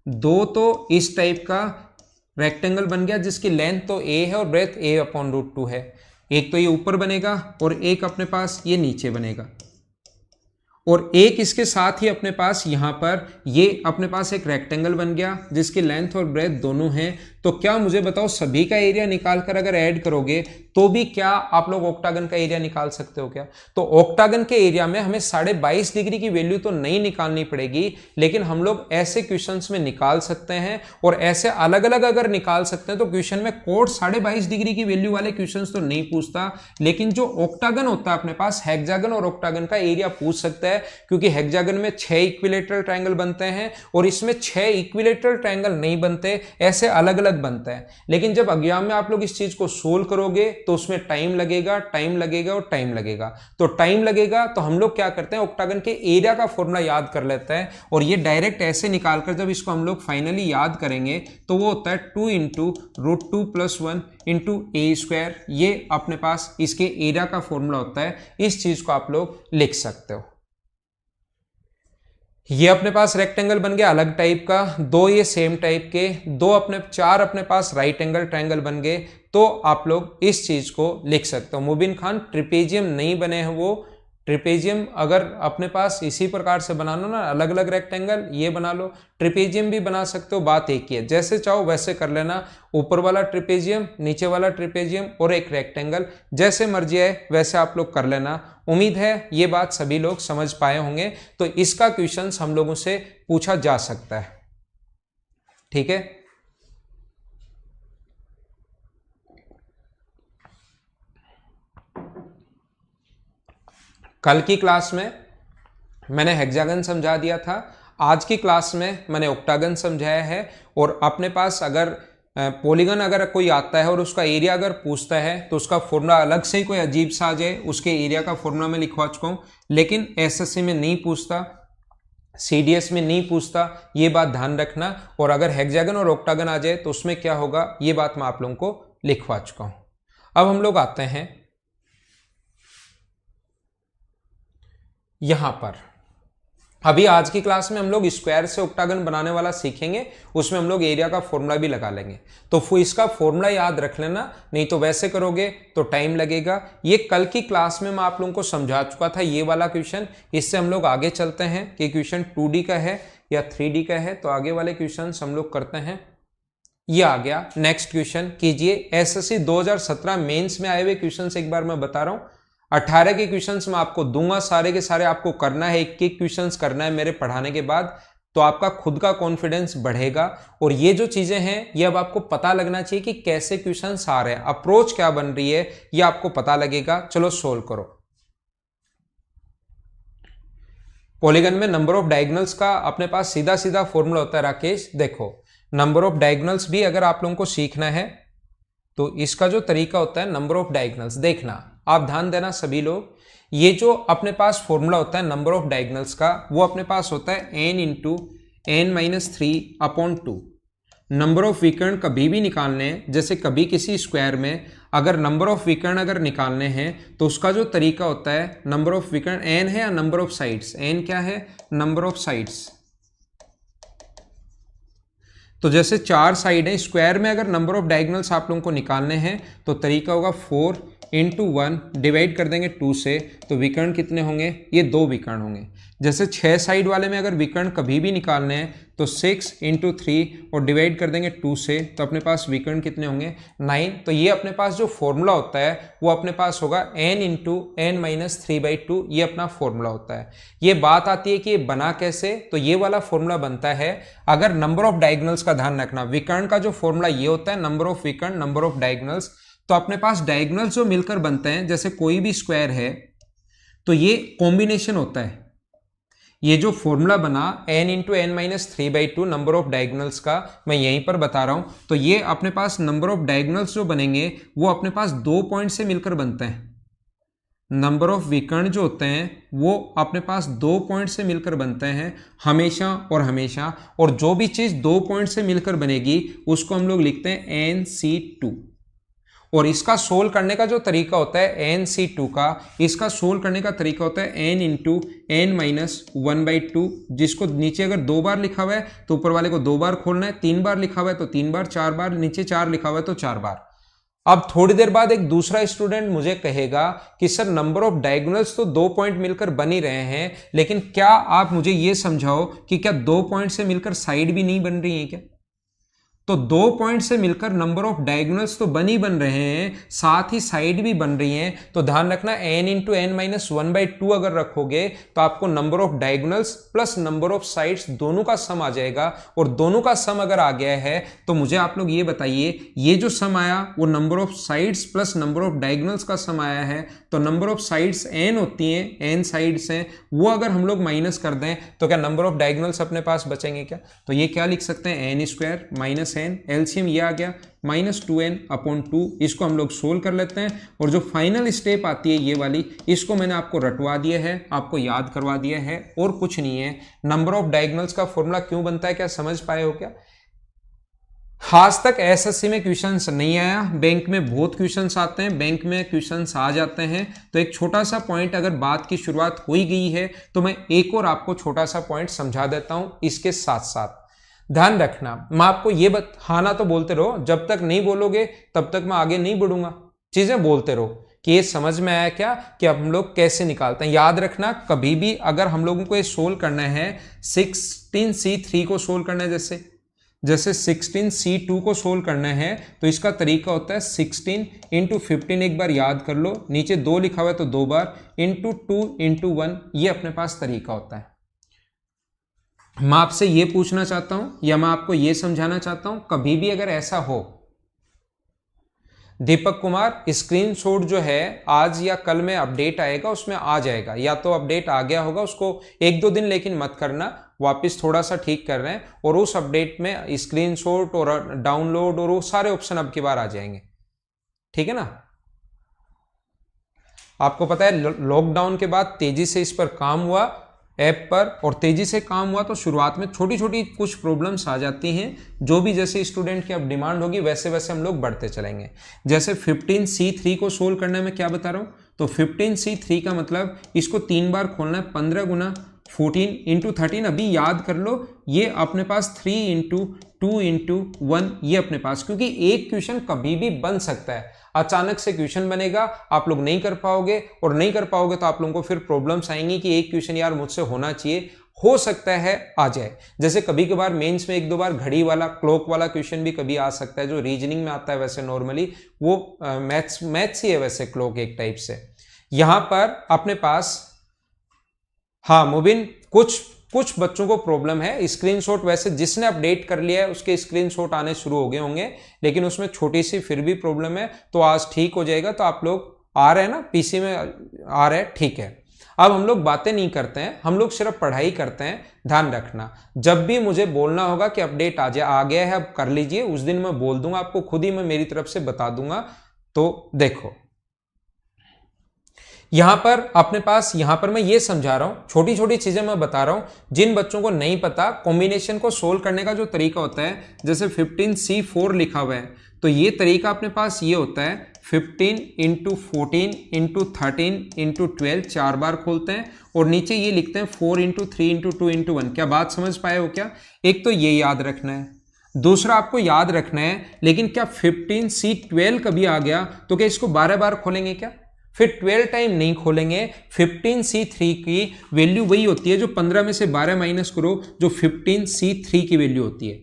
2 तो इस टाइप का, रेक्टेंगल बन गया जिसकी लेंथ तो a है और ब्रेथ a/√2 है। एक तो ये ऊपर बनेगा और एक अपने पास ये नीचे बनेगा, और एक इसके साथ ही अपने पास यहाँ पर ये अपने पास एक रेक्टेंगल बन गया जिसकी लेंथ और ब्रेथ दोनों हैं। तो क्या मुझे बताओ सभी का एरिया निकालकर अगर ऐड करोगे तो भी क्या आप लोग ऑक्टागन का एरिया निकाल सकते हो क्या? तो ऑक्टागन के एरिया में हमें 22.5 डिग्री की वैल्यू तो नहीं निकालनी पड़ेगी, लेकिन हम लोग ऐसे क्वेश्चंस में निकाल सकते हैं, और ऐसे अलग अलग अगर निकाल सकते हैं तो क्वेश्चन में कोड 22.5 डिग्री की वैल्यू वाले क्वेश्चंस तो नहीं पूछता, लेकिन जो ऑक्टागन होता है अपने पास हेक्सागन और ऑक्टागन का एरिया पूछ सकता है, क्योंकि हेक्सागन में 6 इक्विलेटरल ट्रायंगल बनते हैं और इसमें 6 इक्विलेटरल ट्रायंगल नहीं बनते, ऐसे अलग अलग बनता है। लेकिन जब एग्जाम में आप लोग इस चीज को सोल्व करोगे तो उसमें टाइम लगेगा, टाइम लगेगा और टाइम लगेगा। तो टाइम लगेगा तो हम लोग क्या करते हैं, ऑक्टागन के एरिया का फॉर्मूला याद कर लेते हैं, और ये डायरेक्ट ऐसे निकालकर जब इसको हम लोग फाइनली याद करेंगे तो वो होता है 2 × √2 + 1 × a²। ये अपने पास इसके एरिया का फॉर्मूला होता है। इस चीज को आप लोग लिख सकते हो। ये अपने पास रेक्टेंगल बन गया अलग टाइप का, दो ये सेम टाइप के, चार अपने पास राइट एंगल ट्रायंगल बन गए। तो आप लोग इस चीज को लिख सकते हो। मुबिन खान, ट्रिपेजियम नहीं बने हैं वो। ट्रिपेजियम अगर अपने पास इसी प्रकार से बना लो ना, अलग अलग रेक्टेंगल ये बना लो, ट्रिपेजियम भी बना सकते हो, बात एक ही है। जैसे चाहो वैसे कर लेना, ऊपर वाला ट्रिपेजियम, नीचे वाला ट्रिपेजियम और एक रेक्टेंगल, जैसे मर्जी है वैसे आप लोग कर लेना। उम्मीद है ये बात सभी लोग समझ पाए होंगे। तो इसका क्वेश्चन हम लोगों से पूछा जा सकता है, ठीक है। कल की क्लास में मैंने हेक्सागन समझा दिया था, आज की क्लास में मैंने ऑक्टागन समझाया है। और अपने पास अगर पॉलीगन अगर कोई आता है और उसका एरिया अगर पूछता है तो उसका फॉर्मूला अलग से ही कोई अजीब सा आ जाए, उसके एरिया का फॉर्मूला मैं लिखवा चुका हूँ, लेकिन एसएससी में नहीं पूछता, सीडीएस में नहीं पूछता, ये बात ध्यान रखना। और अगर हेक्सागन और ऑक्टागन आ जाए तो उसमें क्या होगा, ये बात मैं आप लोगों को लिखवा चुका हूं। अब हम लोग आते हैं यहां पर। अभी आज की क्लास में हम लोग स्क्वायर से ऑक्टागन बनाने वाला सीखेंगे, उसमें हम लोग एरिया का फॉर्मूला भी लगा लेंगे। तो इसका फॉर्मूला याद रख लेना, नहीं तो वैसे करोगे तो टाइम लगेगा। ये कल की क्लास में मैं आप लोगों को समझा चुका था ये वाला क्वेश्चन। इससे हम लोग आगे चलते हैं कि क्वेश्चन 2D का है या 3D का है, तो आगे वाले क्वेश्चन हम लोग करते हैं। ये आ गया नेक्स्ट क्वेश्चन, कीजिए। एसएससी 2017 मेंस में आए हुए क्वेश्चन एक बार मैं बता रहा हूं, 18 के क्वेश्चंस मैं आपको दूंगा, सारे के सारे आपको करना है, एक एक क्वेश्चंस करना है मेरे पढ़ाने के बाद, तो आपका खुद का कॉन्फिडेंस बढ़ेगा। और ये जो चीजें हैं ये अब आपको पता लगना चाहिए कि कैसे क्वेश्चंस आ रहे हैं, अप्रोच क्या बन रही है, ये आपको पता लगेगा। चलो सोल्व करो। पॉलीगन में नंबर ऑफ डायगोनल्स का अपने पास सीधा सीधा फॉर्मूला होता है राकेश। देखो, नंबर ऑफ डायगोनल्स भी अगर आप लोगों को सीखना है तो इसका जो तरीका होता है, नंबर ऑफ डायगोनल्स देखना, आप ध्यान देना सभी लोग। ये जो अपने पास फॉर्मूला होता है नंबर ऑफ डायगोनल्स का, वो अपने पास होता है n × n-3/2। नंबर ऑफ विकर्ण कभी भी निकालने हैं, जैसे कभी किसी स्क्वायर में अगर नंबर ऑफ विकर्ण अगर निकालने हैं तो उसका जो तरीका होता है, नंबर ऑफ विकर्ण n है या नंबर ऑफ साइड्स, n क्या है, नंबर ऑफ साइड्स। तो जैसे 4 साइड है स्क्वायर में, अगर नंबर ऑफ डायगोनल्स आप लोगों को निकालने हैं तो तरीका होगा 4 × 1 डिवाइड कर देंगे 2 से, तो विकर्ण कितने होंगे, ये 2 विकर्ण होंगे। जैसे 6 साइड वाले में अगर विकर्ण कभी भी निकालने हैं तो 6 × 3 और डिवाइड कर देंगे 2 से, तो अपने पास विकर्ण कितने होंगे, 9। तो ये अपने पास जो फॉर्मूला होता है वो अपने पास होगा n × n-3/2, ये अपना फॉर्मूला होता है। ये बात आती है कि ये बना कैसे, तो ये वाला फॉर्मूला बनता है अगर नंबर ऑफ डायगोनल्स का ध्यान रखना। विकर्ण का जो फॉर्मूला ये होता है, नंबर ऑफ विकर्ण, नंबर ऑफ डायगोनल्स। तो अपने पास डायगोनल्स जो मिलकर बनते हैं, जैसे कोई भी स्क्वायर है तो ये कॉम्बिनेशन होता है। ये जो फॉर्मूला बना n × n-3/2 number of diagonals का, मैं यहीं पर बता रहा हूं। तो ये अपने पास नंबर ऑफ डायगोनल्स जो बनेंगे वो अपने पास 2 पॉइंट से मिलकर बनते हैं। नंबर ऑफ विकर्ण जो होते हैं वो अपने पास 2 पॉइंट से मिलकर बनते हैं हमेशा और हमेशा। और जो भी चीज 2 पॉइंट से मिलकर बनेगी उसको हम लोग लिखते हैं NC2। और इसका सोल्व करने का जो तरीका होता है NC2 का, इसका सोल्व करने का तरीका होता है n इंटू एन माइनस 1/2, जिसको नीचे अगर 2 बार लिखा हुआ है तो ऊपर वाले को 2 बार खोलना है, 3 बार लिखा हुआ है तो 3 बार, 4 बार, नीचे 4 लिखा हुआ है तो 4 बार। अब थोड़ी देर बाद एक दूसरा स्टूडेंट मुझे कहेगा कि सर नंबर ऑफ डायगोनल्स तो 2 पॉइंट मिलकर बन ही रहे हैं, लेकिन क्या आप मुझे ये समझाओ कि क्या 2 पॉइंट से मिलकर साइड भी नहीं बन रही है क्या? तो 2 पॉइंट से मिलकर नंबर ऑफ डायगोनल्स तो बन ही बन रहे हैं, साथ ही साइड भी बन रही हैं। तो ध्यान रखना n इंटू एन माइनस 1/2 अगर रखोगे तो आपको number of diagonals plus number of sides दोनों का सम आ जाएगा। और दोनों का सम अगर आ गया है तो मुझे आप लोग ये बताइए, ये जो सम आया वो number of sides plus number of diagonals का सम आया है। तो नंबर ऑफ साइड्स n होती हैं, n साइड्स हैं, वो अगर हम लोग माइनस कर दें तो क्या नंबर ऑफ डायगोनल्स अपने पास बचेंगे क्या? तो ये क्या लिख सकते हैं, n square minus n, LCM ये आ गया माइनस 2n/2। इसको हम लोग सोल्व कर लेते हैं और जो फाइनल स्टेप आती है ये वाली, इसको मैंने आपको रटवा दिया है, आपको याद करवा दिया है और कुछ नहीं है। नंबर ऑफ डायगोनल्स का फॉर्मूला क्यों बनता है, क्या समझ पाए हो क्या? आज तक एसएससी में क्वेश्चंस नहीं आया, बैंक में बहुत क्वेश्चंस आते हैं, बैंक में क्वेश्चंस आ जाते हैं। तो एक छोटा सा पॉइंट, अगर बात की शुरुआत हो ही गई है तो मैं एक और आपको छोटा सा पॉइंट समझा देता हूं। इसके साथ साथ ध्यान रखना, मैं आपको ये हाँ ना तो बोलते रहो, जब तक नहीं बोलोगे तब तक मैं आगे नहीं बढ़ूंगा। चीजें बोलते रहो कि ये समझ में आया क्या, कि अब हम लोग कैसे निकालते हैं। याद रखना, कभी भी अगर हम लोगों को ये सोल्व करना है, 16C3 को सोल्व करना है, जैसे 16C2 को सोल्व करना है, तो इसका तरीका होता है 16 इंटू 15, एक बार याद कर लो, नीचे 2 लिखा हुआ है तो 2 बार, इंटू 2 इंटू 1, ये अपने पास तरीका होता है। मैं आपसे ये पूछना चाहता हूं या मैं आपको ये समझाना चाहता हूं, कभी भी अगर ऐसा हो, दीपक कुमार स्क्रीनशॉट जो है आज या कल में अपडेट आएगा उसमें आ जाएगा, या तो अपडेट आ गया होगा, उसको 1-2 दिन लेकिन मत करना, वापस थोड़ा सा ठीक कर रहे हैं, और उस अपडेट में स्क्रीनशॉट और डाउनलोड और वो सारे ऑप्शन अब की बार आ जाएंगे, ठीक है ना। आपको पता है लॉकडाउन के बाद तेजी से इस पर काम हुआ ऐप पर, और तेजी से काम हुआ तो शुरुआत में छोटी छोटी कुछ प्रॉब्लम्स आ जाती हैं, जो भी जैसे स्टूडेंट की अब डिमांड होगी वैसे वैसे हम लोग बढ़ते चलेंगे। जैसे 15C3 को सोल्व करने में क्या बता रहा हूं, तो 15C3 का मतलब इसको 3 बार खोलना है, 15 गुना 14 इंटू 13, अभी याद कर लो, ये अपने पास 3 इंटू 2 इंटू 1, ये अपने पास, क्योंकि एक क्वेश्चन कभी भी बन सकता है, अचानक से क्वेश्चन बनेगा, आप लोग नहीं कर पाओगे, और नहीं कर पाओगे तो आप लोगों को फिर प्रॉब्लम्स आएंगी कि एक क्वेश्चन यार मुझसे होना चाहिए, हो सकता है आ जाए। जैसे कभी कभार मेंस में 1-2 बार घड़ी वाला, क्लॉक वाला क्वेश्चन भी कभी आ सकता है, जो रीजनिंग में आता है वैसे नॉर्मली, वो मैथ्स ही है वैसे, क्लॉक एक टाइप से। यहां पर अपने पास, हाँ मुबिन, कुछ बच्चों को प्रॉब्लम है, स्क्रीनशॉट वैसे जिसने अपडेट कर लिया है उसके स्क्रीनशॉट आने शुरू हो गए होंगे, लेकिन उसमें छोटी सी फिर भी प्रॉब्लम है, तो आज ठीक हो जाएगा। तो आप लोग आ रहे हैं ना, पीसी में आ रहे हैं, ठीक है। अब हम लोग बातें नहीं करते हैं, हम लोग सिर्फ पढ़ाई करते हैं। ध्यान रखना, जब भी मुझे बोलना होगा कि अपडेट आ गया है अब कर लीजिए, उस दिन मैं बोल दूंगा आपको, खुद ही मैं मेरी तरफ से बता दूंगा। तो देखो यहां पर अपने पास, यहां पर मैं ये समझा रहा हूं, छोटी छोटी चीजें मैं बता रहा हूं, जिन बच्चों को नहीं पता कॉम्बिनेशन को सोल्व करने का जो तरीका होता है, जैसे 15C4 लिखा हुआ है, तो ये तरीका अपने पास ये होता है 15 इंटू 14 इंटू 13 इंटू 12, 4 बार खोलते हैं और नीचे ये लिखते हैं 4 इंटू 3 इंटू 2 इंटू 1। क्या बात समझ पाए हो क्या? एक तो ये याद रखना है, दूसरा आपको याद रखना है, लेकिन क्या 15C12 कभी आ गया तो क्या इसको 12 बार खोलेंगे क्या? फिर 12 टाइम नहीं खोलेंगे। 15C3 की वैल्यू वही होती है जो 15 में से 12 माइनस करो, जो 15C3 की वैल्यू होती है।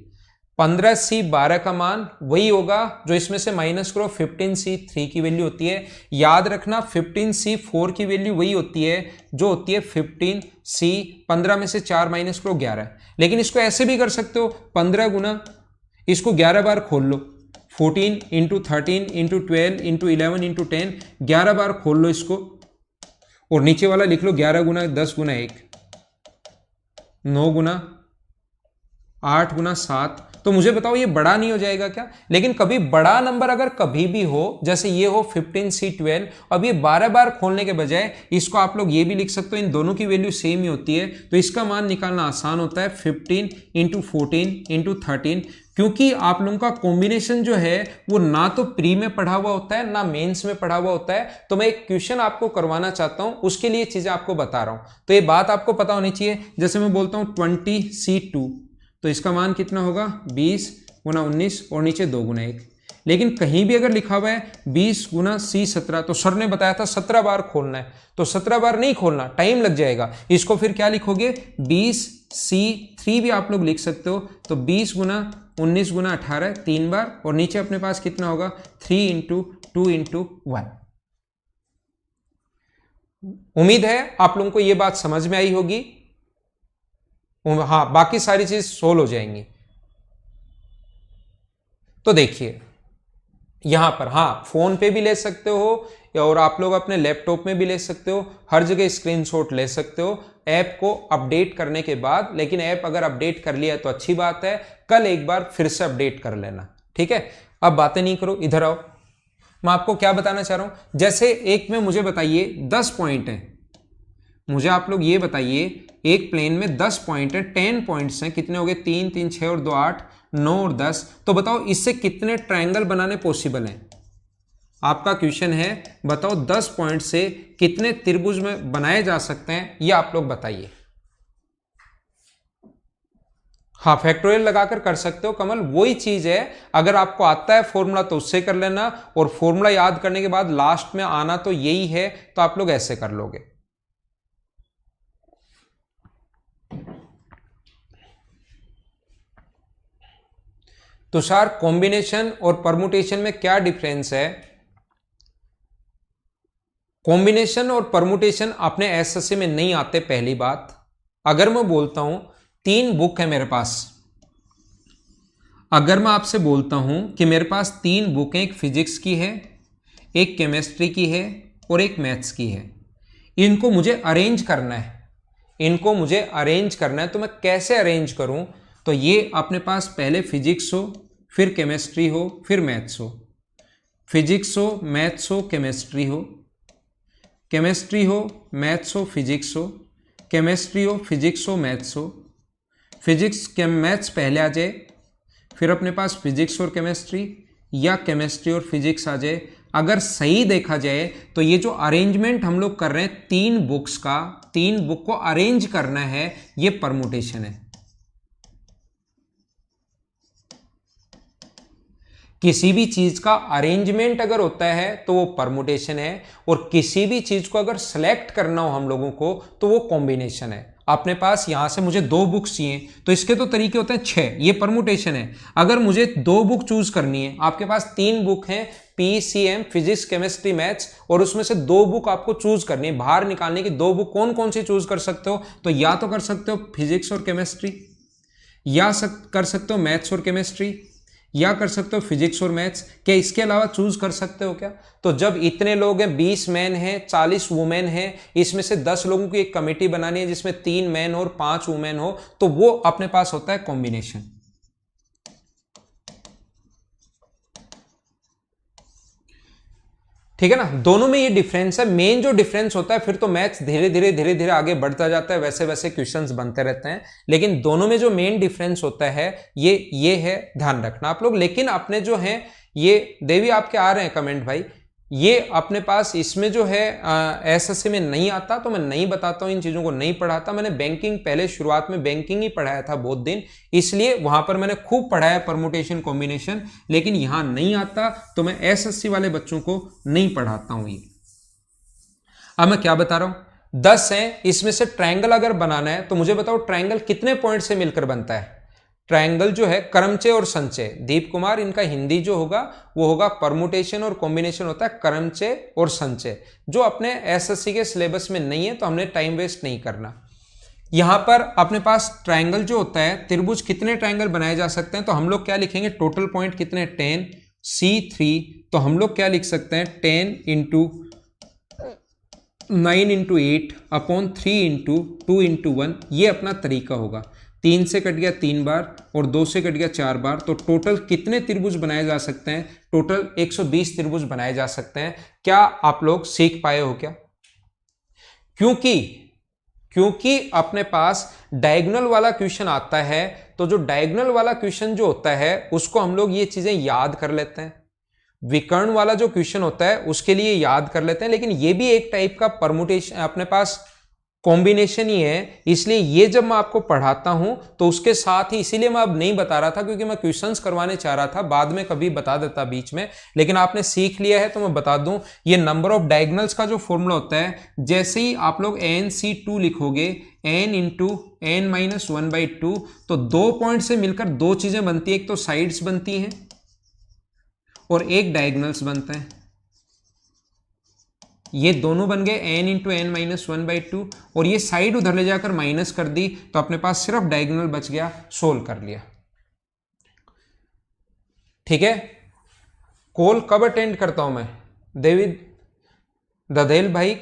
15C12 का मान वही होगा जो इसमें से माइनस करो, 15C3 की वैल्यू होती है। याद रखना 15C4 की वैल्यू वही होती है जो होती है 15C, 15 में से 4 माइनस करो 11। लेकिन इसको ऐसे भी कर सकते हो, 15 गुना इसको 11 बार खोल लो, 14 इंटू 13 इंटू 12 इंटू 11 इंटू 10, 11 बार खोल लो इसको, और नीचे वाला लिख लो 11 गुना 10 गुना 1, 9 गुना 8 गुना 7। तो मुझे बताओ ये बड़ा नहीं हो जाएगा क्या? लेकिन कभी बड़ा नंबर अगर कभी भी हो, जैसे ये हो 15C12, अब ये 12 बार खोलने के बजाय इसको आप लोग ये भी लिख सकते हो, इन दोनों की वैल्यू सेम ही होती है, तो इसका मान निकालना आसान होता है। 15 इंटू 14 इंटू 13, क्योंकि आप लोगों का कॉम्बिनेशन जो है वो ना तो प्री में पढ़ा हुआ होता है ना मेंस में पढ़ा हुआ होता है। तो मैं एक क्वेश्चन आपको करवाना चाहता हूं, उसके लिए चीजें आपको बता रहा हूं। तो ये बात आपको पता होनी चाहिए। जैसे मैं बोलता हूं 20C2, तो इसका मान कितना होगा 20 गुना 19 और नीचे 2 गुना 1। लेकिन कहीं भी अगर लिखा हुआ है 20 गुना C17, तो सर ने बताया था 17 बार खोलना है, तो 17 बार नहीं खोलना, टाइम लग जाएगा। इसको फिर क्या लिखोगे 20C3 भी आप लोग लिख सकते हो। तो 20 गुना 19 गुना 18 3 बार, और नीचे अपने पास कितना होगा 3 इंटू 2 इंटू 1। उम्मीद है आप लोगों को यह बात समझ में आई होगी। हाँ, बाकी सारी चीज सोल्व हो जाएंगी। तो देखिए यहां पर, हाँ, फोन पे भी ले सकते हो और आप लोग अपने लैपटॉप में भी ले सकते हो, हर जगह स्क्रीनशॉट ले सकते हो ऐप को अपडेट करने के बाद। लेकिन ऐप अगर अपडेट कर लिया तो अच्छी बात है, कल एक बार फिर से अपडेट कर लेना, ठीक है। अब बातें नहीं करो, इधर आओ। मैं आपको क्या बताना चाह रहा हूं, जैसे एक में मुझे बताइए 10 पॉइंट है, मुझे आप लोग ये बताइए एक प्लेन में 10 पॉइंट है, 10 पॉइंट्स हैं, कितने हो गए 3 3 6 और 2 8 9 और 10। तो बताओ इससे कितने ट्रायंगल बनाने पॉसिबल हैं। आपका क्वेश्चन है, बताओ 10 पॉइंट से कितने त्रिभुज में बनाए जा सकते हैं, ये आप लोग बताइए। हाँ, फैक्टोरियल लगाकर कर सकते हो कमल, वही चीज है। अगर आपको आता है फॉर्मूला तो उससे कर लेना, और फॉर्मूला याद करने के बाद लास्ट में आना तो यही है, तो आप लोग ऐसे कर लोगे। तुषार, कॉम्बिनेशन और परमुटेशन में क्या डिफरेंस है? कॉम्बिनेशन और परमुटेशन अपने एसएससी में नहीं आते। पहली बात, अगर मैं बोलता हूं 3 बुक है मेरे पास, अगर मैं आपसे बोलता हूं कि मेरे पास 3 बुक हैं, एक फिजिक्स की है, एक केमिस्ट्री की है और एक मैथ्स की है, इनको मुझे अरेंज करना है, इनको मुझे अरेंज करना है, तो मैं कैसे अरेंज करूं? तो ये अपने पास पहले फिजिक्स हो, फिर केमिस्ट्री हो, फिर मैथ्स हो, फिजिक्स हो, मैथ्स हो, केमिस्ट्री हो, केमिस्ट्री हो, मैथ्स हो, फिजिक्स हो, केमिस्ट्री हो, फिजिक्स हो, मैथ्स हो, फिजिक्स के मैथ्स पहले आ जाए, फिर अपने पास फिजिक्स और केमिस्ट्री, या केमिस्ट्री और फिजिक्स आ जाए। अगर सही देखा जाए तो ये जो अरेंजमेंट हम लोग कर रहे हैं 3 बुक्स का, 3 बुक को अरेंज करना है, ये परमुटेशन है। किसी भी चीज का अरेंजमेंट अगर होता है तो वो परमुटेशन है, और किसी भी चीज को अगर सेलेक्ट करना हो हम लोगों को तो वो कॉम्बिनेशन है। अपने पास यहां से मुझे 2 बुक्स चाहिए, तो इसके तो तरीके होते हैं 6, ये परमुटेशन है। अगर मुझे 2 बुक चूज करनी है, आपके पास 3 बुक हैं, पीसीएम, फिजिक्स, केमिस्ट्री, मैथ्स, और उसमें से 2 बुक आपको चूज करनी है, बाहर निकालने की 2 बुक कौन कौन सी चूज कर सकते हो? तो या तो कर सकते हो फिजिक्स और केमिस्ट्री, या कर सकते हो मैथ्स और केमिस्ट्री, या कर सकते हो फिजिक्स और मैथ्स। क्या इसके अलावा चूज कर सकते हो क्या? तो जब इतने लोग हैं, 20 मैन हैं, 40 वुमेन हैं, इसमें से 10 लोगों की एक कमेटी बनानी है जिसमें 3 मैन और 5 वुमेन हो, तो वो अपने पास होता है कॉम्बिनेशन। ठीक है ना, दोनों में ये डिफरेंस है। मेन जो डिफरेंस होता है, फिर तो मैथ्स धीरे धीरे आगे बढ़ता जाता है, वैसे वैसे क्वेश्चंस बनते रहते हैं, लेकिन दोनों में जो मेन डिफरेंस होता है ये है, ध्यान रखना आप लोग। लेकिन अपने जो हैं, ये देवी आपके आ रहे हैं कमेंट भाई, ये अपने पास इसमें जो है एसएससी में नहीं आता, तो मैं नहीं बताता हूं, इन चीजों को नहीं पढ़ाता। मैंने बैंकिंग पहले शुरुआत में बैंकिंग ही पढ़ाया था बहुत दिन, इसलिए वहां पर मैंने खूब पढ़ाया परमुटेशन कॉम्बिनेशन, लेकिन यहां नहीं आता, तो मैं एसएससी वाले बच्चों को नहीं पढ़ाता हूं ये। अब मैं क्या बता रहा हूं, 10 है, इसमें से ट्रायंगल अगर बनाना है तो मुझे बताओ ट्रायंगल कितने पॉइंट से मिलकर बनता है? ट्रायंगल जो है करमचे और संचय, दीप कुमार, इनका हिंदी जो होगा वो होगा परमुटेशन, और कॉम्बिनेशन होता है करमचे और संचय, जो अपने एसएससी के सिलेबस में नहीं है, तो हमने टाइम वेस्ट नहीं करना। यहां पर अपने पास ट्रायंगल जो होता है, त्रिभुज कितने ट्रायंगल बनाए जा सकते हैं, तो हम लोग क्या लिखेंगे, टोटल पॉइंट कितने 10, C3, तो हम लोग क्या लिख सकते हैं 10 into 9 into 8 upon 3 into 2 into 1, ये अपना तरीका होगा। 3 से कट गया 3 बार और 2 से कट गया 4 बार, तो टोटल कितने त्रिभुज बनाए जा सकते हैं? टोटल 120 त्रिभुज बनाए जा सकते हैं। क्या आप लोग सीख पाए हो क्या? क्योंकि अपने पास डायगोनल वाला क्वेश्चन आता है तो जो डायगोनल वाला क्वेश्चन जो होता है उसको हम लोग ये चीजें याद कर लेते हैं, विकर्ण वाला जो क्वेश्चन होता है उसके लिए याद कर लेते हैं, लेकिन ये भी एक टाइप का परमुटेशन अपने पास कॉम्बिनेशन ही है। इसलिए ये जब मैं आपको पढ़ाता हूं तो उसके साथ ही, इसीलिए मैं अब नहीं बता रहा था क्योंकि मैं क्वेश्चंस करवाने चाह रहा था, बाद में कभी बता देता बीच में, लेकिन आपने सीख लिया है तो मैं बता दूं। ये नंबर ऑफ डायगोनल्स का जो फॉर्मूला होता है, जैसे ही आप लोग NC2 लिखोगे, n इंटू n माइनस 1/2, तो 2 पॉइंट से मिलकर 2 चीजें बनती है, एक तो साइड्स बनती हैं और एक डायगोनल्स बनते हैं। ये दोनों बन गए n इंटू n माइनस 1/2, और ये साइड उधर ले जाकर माइनस कर दी तो अपने पास सिर्फ डायगोनल बच गया, सोल्व कर लिया। ठीक है, कॉल कब अटेंड करता हूं मैं? देविद दधेल भाई,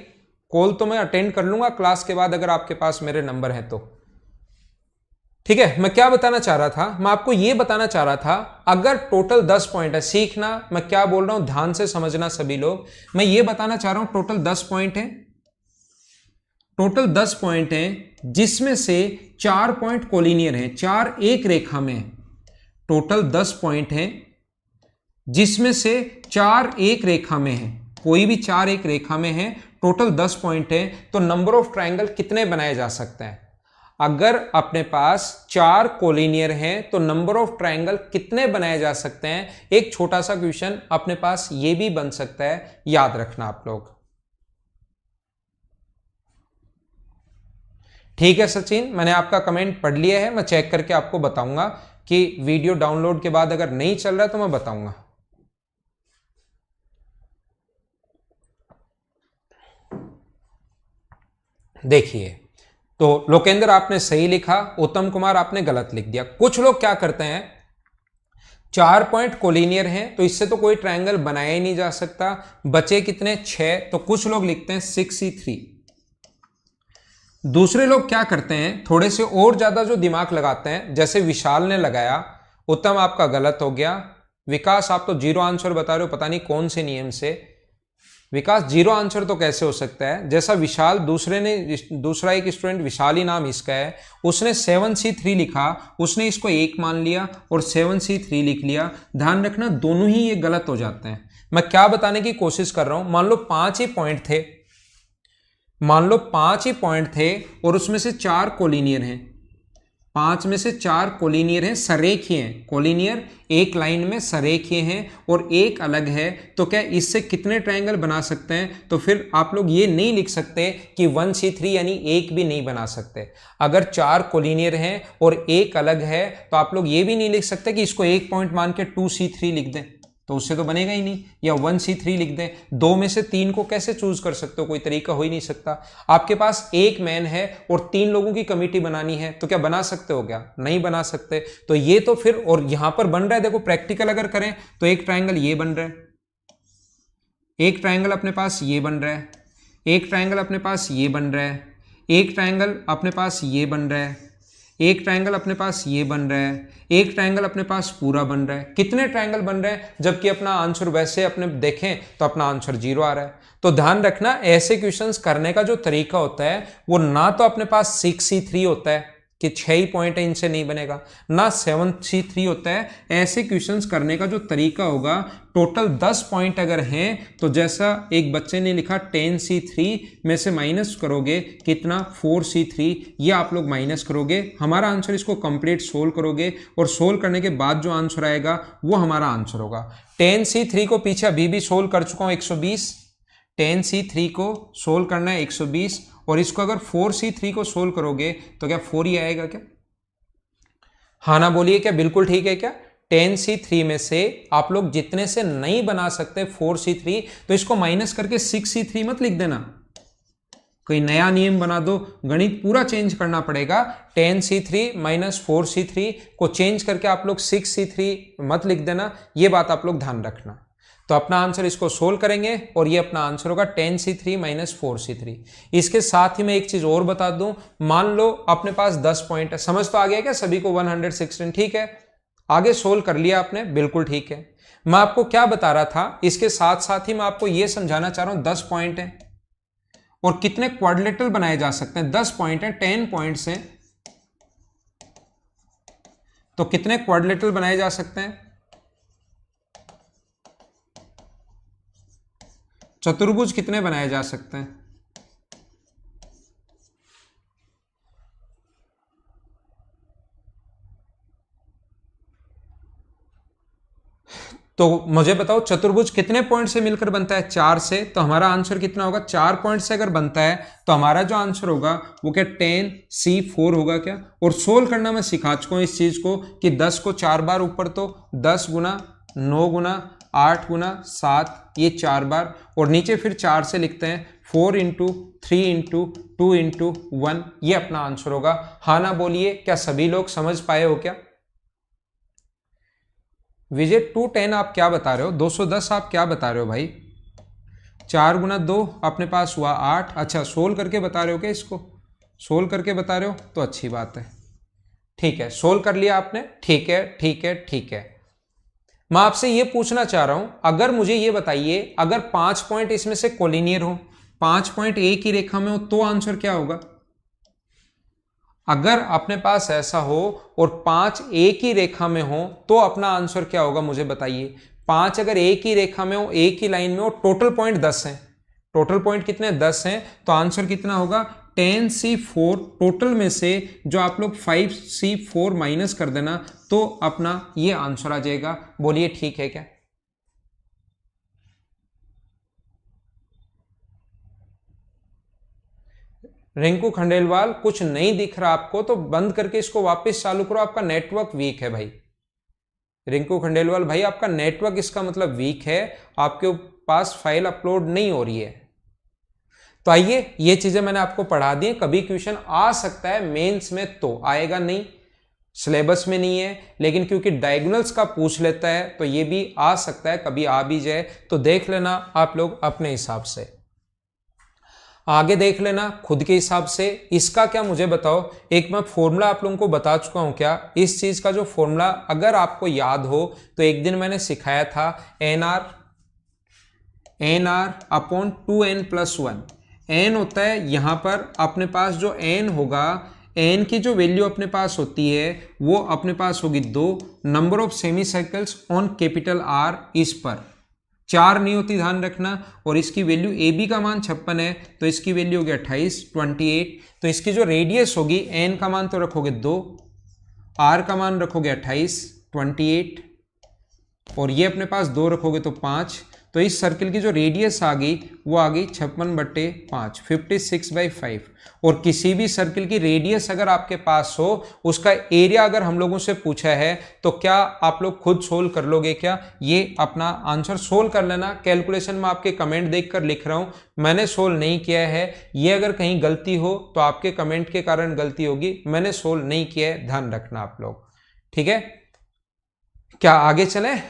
कॉल तो मैं अटेंड कर लूंगा क्लास के बाद अगर आपके पास मेरे नंबर हैं तो। ठीक है, मैं क्या बताना चाह रहा था, मैं आपको यह बताना चाह रहा था, अगर टोटल 10 पॉइंट है, सीखना मैं क्या बोल रहा हूं ध्यान से समझना सभी लोग। मैं ये बताना चाह रहा हूं टोटल 10 पॉइंट है, टोटल 10 पॉइंट है, जिसमें से 4 पॉइंट कोलिनियर हैं, 4 एक रेखा में है। टोटल 10 पॉइंट है जिसमें से 4 एक रेखा में है, कोई भी 4 एक रेखा में है, टोटल 10 पॉइंट है, तो नंबर ऑफ ट्रायंगल कितने बनाए जा सकते हैं? अगर अपने पास 4 कोलिनियर हैं तो नंबर ऑफ ट्रायंगल कितने बनाए जा सकते हैं? एक छोटा सा क्वेश्चन अपने पास ये भी बन सकता है, याद रखना आप लोग। ठीक है सचिन, मैंने आपका कमेंट पढ़ लिया है, मैं चेक करके आपको बताऊंगा कि वीडियो डाउनलोड के बाद अगर नहीं चल रहा तो मैं बताऊंगा। देखिए, तो लोकेंद्र आपने सही लिखा, उत्तम कुमार आपने गलत लिख दिया। कुछ लोग क्या करते हैं, 4 पॉइंट कोलिनियर हैं तो इससे तो कोई ट्रायंगल बनाया ही नहीं जा सकता, बचे कितने 6, तो कुछ लोग लिखते हैं 6C3। दूसरे लोग क्या करते हैं, थोड़े से और ज्यादा जो दिमाग लगाते हैं, जैसे विशाल ने लगाया। उत्तम आपका गलत हो गया, विकास आप तो 0 आंसर बता रहे हो, पता नहीं कौन से नियम से। विकास 0 आंसर तो कैसे हो सकता है, जैसा विशाल दूसरा एक स्टूडेंट विशाल ही नाम इसका है, उसने 7C3 लिखा, उसने इसको 1 मान लिया और 7C3 लिख लिया। ध्यान रखना दोनों ही ये गलत हो जाते हैं। मैं क्या बताने की कोशिश कर रहा हूं, मान लो 5 ही पॉइंट थे, मान लो 5 ही पॉइंट थे और उसमें से 4 कोलिनियर हैं, 5 में से 4 कोलिनियर हैं, सरेखीय हैं, कोलिनियर एक लाइन में सरेखीय हैं और एक अलग है, तो क्या इससे कितने ट्रायंगल बना सकते हैं? तो फिर आप लोग ये नहीं लिख सकते कि 1C3 यानी एक भी नहीं बना सकते। अगर 4 कोलिनियर हैं और एक अलग है तो आप लोग ये भी नहीं लिख सकते कि इसको 1 पॉइंट मान के 2C3 लिख दें, तो उससे तो बनेगा ही नहीं, या 1C3 लिख दें। 2 में से 3 को कैसे चूज कर सकते हो, कोई तरीका हो ही नहीं सकता। आपके पास एक मैन है और 3 लोगों की कमेटी बनानी है, तो क्या बना सकते हो? क्या नहीं बना सकते। तो ये तो फिर, और यहां पर बन रहा है, देखो प्रैक्टिकल अगर करें तो एक ट्रायंगल ये बन रहा है, एक ट्रायंगल अपने पास ये बन रहा है, एक ट्रायंगल अपने पास ये बन रहा है, एक ट्रायंगल अपने पास ये बन रहा है, एक ट्रायंगल अपने पास ये बन रहा है, एक ट्रायंगल अपने पास पूरा बन रहा है। कितने ट्रायंगल बन रहे हैं, जबकि अपना आंसर वैसे अपने देखें तो अपना आंसर 0 आ रहा है। तो ध्यान रखना, ऐसे क्वेश्चंस करने का जो तरीका होता है वो ना तो अपने पास 6C3 होता है कि 6 ही पॉइंट है इनसे नहीं बनेगा, ना 7C3 होता है। ऐसे क्वेश्चंस करने का जो तरीका होगा, टोटल 10 पॉइंट अगर हैं तो जैसा एक बच्चे ने लिखा 10C3 में से माइनस करोगे कितना, 4C3, ये आप लोग माइनस करोगे, हमारा आंसर, इसको कंप्लीट सोल्व करोगे और सोल्व करने के बाद जो आंसर आएगा वो हमारा आंसर होगा। 10C3 को पीछे अभी भी सोल्व कर चुका हूं, 120। 10C3 को सोल्व करना है 120, और इसको अगर 4C3 को सोल्व करोगे तो क्या 4 ही आएगा क्या? हाँ ना बोलिए, क्या बिल्कुल ठीक है क्या? 10C3 में से आप लोग जितने से नहीं बना सकते 4C3, तो इसको माइनस करके 6C3 मत लिख देना, कोई नया नियम बना दो, गणित पूरा चेंज करना पड़ेगा। 10C3 माइनस 4C3 को चेंज करके आप लोग 6C3 मत लिख देना, ये बात आप लोग ध्यान रखना। तो अपना आंसर इसको सोल्व करेंगे और ये अपना आंसर होगा 10C3 माइनस 4C3। इसके साथ ही मैं एक चीज और बता दूं, मान लो अपने पास 10 पॉइंट है, समझ तो आ गया क्या सभी को? 116, ठीक है, आगे सोल्व कर लिया आपने, बिल्कुल ठीक है। मैं आपको क्या बता रहा था, इसके साथ साथ ही मैं आपको यह समझाना चाह रहा हूं 10 पॉइंट है और कितने क्वाड्रिलेटरल बनाए जा सकते हैं। 10 पॉइंट है, 10 पॉइंट्स हैं, तो कितने क्वाड्रिलेटरल बनाए जा सकते हैं? चतुर्भुज कितने बनाए जा सकते हैं? तो मुझे बताओ चतुर्भुज कितने पॉइंट से मिलकर बनता है? 4 से। तो हमारा आंसर कितना होगा? 4 पॉइंट से अगर बनता है तो हमारा जो आंसर होगा वो क्या 10C4 होगा क्या? और सोल्व करना मैं सिखा चुका हूं इस चीज को कि 10 को 4 बार ऊपर, तो 10 गुना 9 गुना 8 गुना 7, ये 4 बार, और नीचे फिर 4 से लिखते हैं 4 इंटू 3 इंटू 2 इंटू 1, ये अपना आंसर होगा। हाँ ना बोलिए, क्या सभी लोग समझ पाए हो क्या? विजय 210 आप क्या बता रहे हो? 210 आप क्या बता रहे हो भाई? 4 गुना 2 अपने पास हुआ 8। अच्छा, सोल्व करके बता रहे हो क्या? इसको सोल्व करके बता रहे हो तो अच्छी बात है। ठीक है, सोल्व कर लिया आपने। ठीक है ठीक है ठीक है। मैं आपसे ये पूछना चाह रहा हूं, अगर मुझे ये बताइए, अगर 5 पॉइंट इसमें से कोलिनियर हो, 5 पॉइंट एक ही रेखा में हो, तो आंसर क्या होगा? अगर अपने पास ऐसा हो और 5 एक ही रेखा में हो तो अपना आंसर क्या होगा मुझे बताइए। 5 अगर एक ही रेखा में हो, एक ही लाइन में हो, टोटल पॉइंट 10 हैं। टोटल पॉइंट कितने? 10 हैं। तो आंसर कितना होगा? 10C4। टोटल में से जो आप लोग 5C4 माइनस कर देना तो अपना ये आंसर आ जाएगा। बोलिए ठीक है क्या? रिंकू खंडेलवाल, कुछ नहीं दिख रहा आपको तो बंद करके इसको वापस चालू करो, आपका नेटवर्क वीक है भाई। रिंकू खंडेलवाल भाई, आपका नेटवर्क इसका मतलब वीक है, आपके पास फाइल अपलोड नहीं हो रही है। तो आइए, ये चीजें मैंने आपको पढ़ा दी। कभी क्वेश्चन आ सकता है मेंस में, तो आएगा नहीं, सिलेबस में नहीं है, लेकिन क्योंकि डायगोनल्स का पूछ लेता है तो ये भी आ सकता है, कभी आ भी जाए, तो देख लेना आप लोग अपने हिसाब से, आगे देख लेना खुद के हिसाब से। इसका क्या मुझे बताओ, एक मैं फॉर्मूला आप लोगों को बता चुका हूं क्या? इस चीज का जो फॉर्मूला अगर आपको याद हो तो एक दिन मैंने सिखाया था, NR अपॉन 2n+1। n होता है यहां पर अपने पास जो n होगा, n की जो वैल्यू अपने पास होती है वो अपने पास होगी 2, number of semi circles on capital R इस पर 4 नहीं होती, ध्यान रखना। और इसकी वैल्यू AB का मान 56 है तो इसकी वैल्यू होगी 28, 28। तो इसकी जो रेडियस होगी, n का मान तो रखोगे 2, R का मान रखोगे 28, 28, और ये अपने पास 2 रखोगे तो 5। तो इस सर्किल की जो रेडियस आ गई वो आ गई 56/5, 56/5। और किसी भी सर्किल की रेडियस अगर आपके पास हो, उसका एरिया अगर हम लोगों से पूछा है तो क्या आप लोग खुद सोल्व कर लोगे क्या? ये अपना आंसर सोल्व कर लेना। कैलकुलेशन में आपके कमेंट देखकर लिख रहा हूं, मैंने सोल्व नहीं किया है। ये अगर कहीं गलती हो तो आपके कमेंट के कारण गलती होगी, मैंने सोल्व नहीं किया है, ध्यान रखना आप लोग। ठीक है, क्या आगे चलें?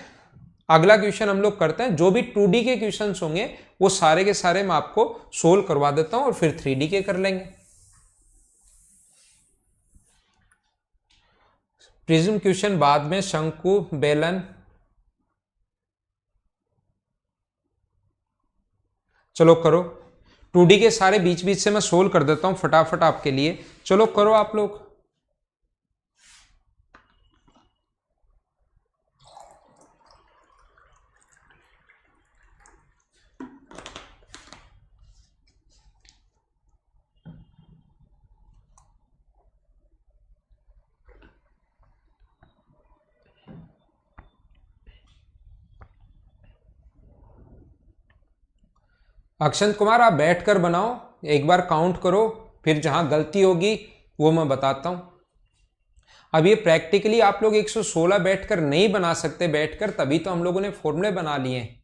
अगला क्वेश्चन हम लोग करते हैं। जो भी 2D के क्वेश्चंस होंगे वो सारे के सारे मैं आपको सोल्व करवा देता हूं और फिर 3D के कर लेंगे। प्रिज्म क्वेश्चन बाद में, शंकु, बेलन, चलो करो। 2D के सारे बीच बीच से मैं सोल्व कर देता हूं फटाफट आपके लिए, चलो करो आप लोग। अक्षंत कुमार, आप बैठकर बनाओ, एक बार काउंट करो, फिर जहां गलती होगी वो मैं बताता हूं। अब ये प्रैक्टिकली आप लोग 116 बैठकर नहीं बना सकते, बैठकर, तभी तो हम लोगों ने फॉर्मूले बना लिए हैं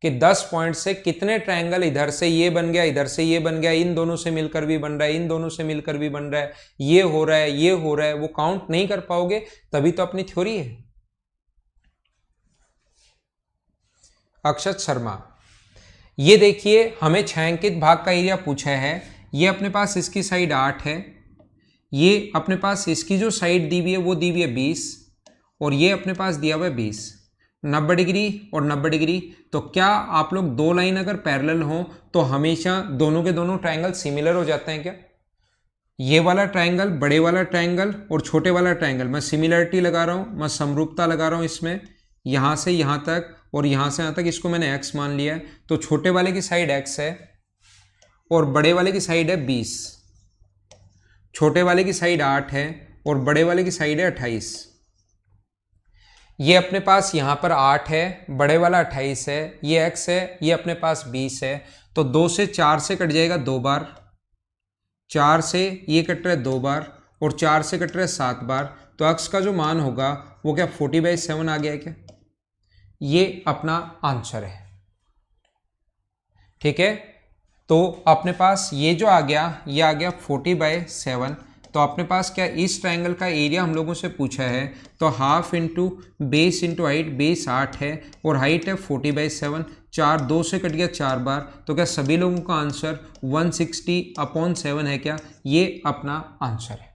कि 10 पॉइंट से कितने ट्रायंगल, इधर से ये बन गया, इधर से ये बन गया, इन दोनों से मिलकर भी बन रहा है, इन दोनों से मिलकर भी बन रहा है, ये हो रहा है, ये हो रहा है, वो काउंट नहीं कर पाओगे, तभी तो अपनी थ्योरी है। अक्षत शर्मा, ये देखिए हमें छायांकित भाग का एरिया पूछा है। ये अपने पास इसकी साइड 8 है, ये अपने पास इसकी जो साइड दी हुई है वो दी हुई है 20, और ये अपने पास दिया हुआ है 20, 90 डिग्री और 90 डिग्री। तो क्या आप लोग दो लाइन अगर पैरेलल हो तो हमेशा दोनों के दोनों ट्रायंगल सिमिलर हो जाते हैं क्या? ये वाला ट्रायंगल, बड़े वाला ट्रायंगल और छोटे वाला ट्रायंगल, मैं सिमिलरिटी लगा रहा हूँ, मैं समरूपता लगा रहा हूँ इसमें, यहाँ से यहाँ तक और यहाँ से यहाँ तक इसको मैंने x मान लिया है। तो छोटे वाले की साइड x है और बड़े वाले की साइड है 20, छोटे वाले की साइड 8 है और बड़े वाले की साइड है 28। ये अपने पास यहाँ पर 8 है, बड़े वाला 28 है, ये x है, ये अपने पास 20 है। तो 2 से 4 से कट जाएगा 2 बार, 4 से ये कट रहा है 2 बार और 4 से कट रहा है 7 बार। तो x का जो मान होगा वो क्या 40/7 आ गया है क्या? ये अपना आंसर है। ठीक है, तो अपने पास ये जो आ गया, ये आ गया 40/7। तो अपने पास क्या इस ट्रायंगल का एरिया हम लोगों से पूछा है, तो half into base into height, base 8 है और हाइट है 40/7, 4 2 से कट गया 4 बार। तो क्या सभी लोगों का आंसर 160/7 है क्या? ये अपना आंसर है।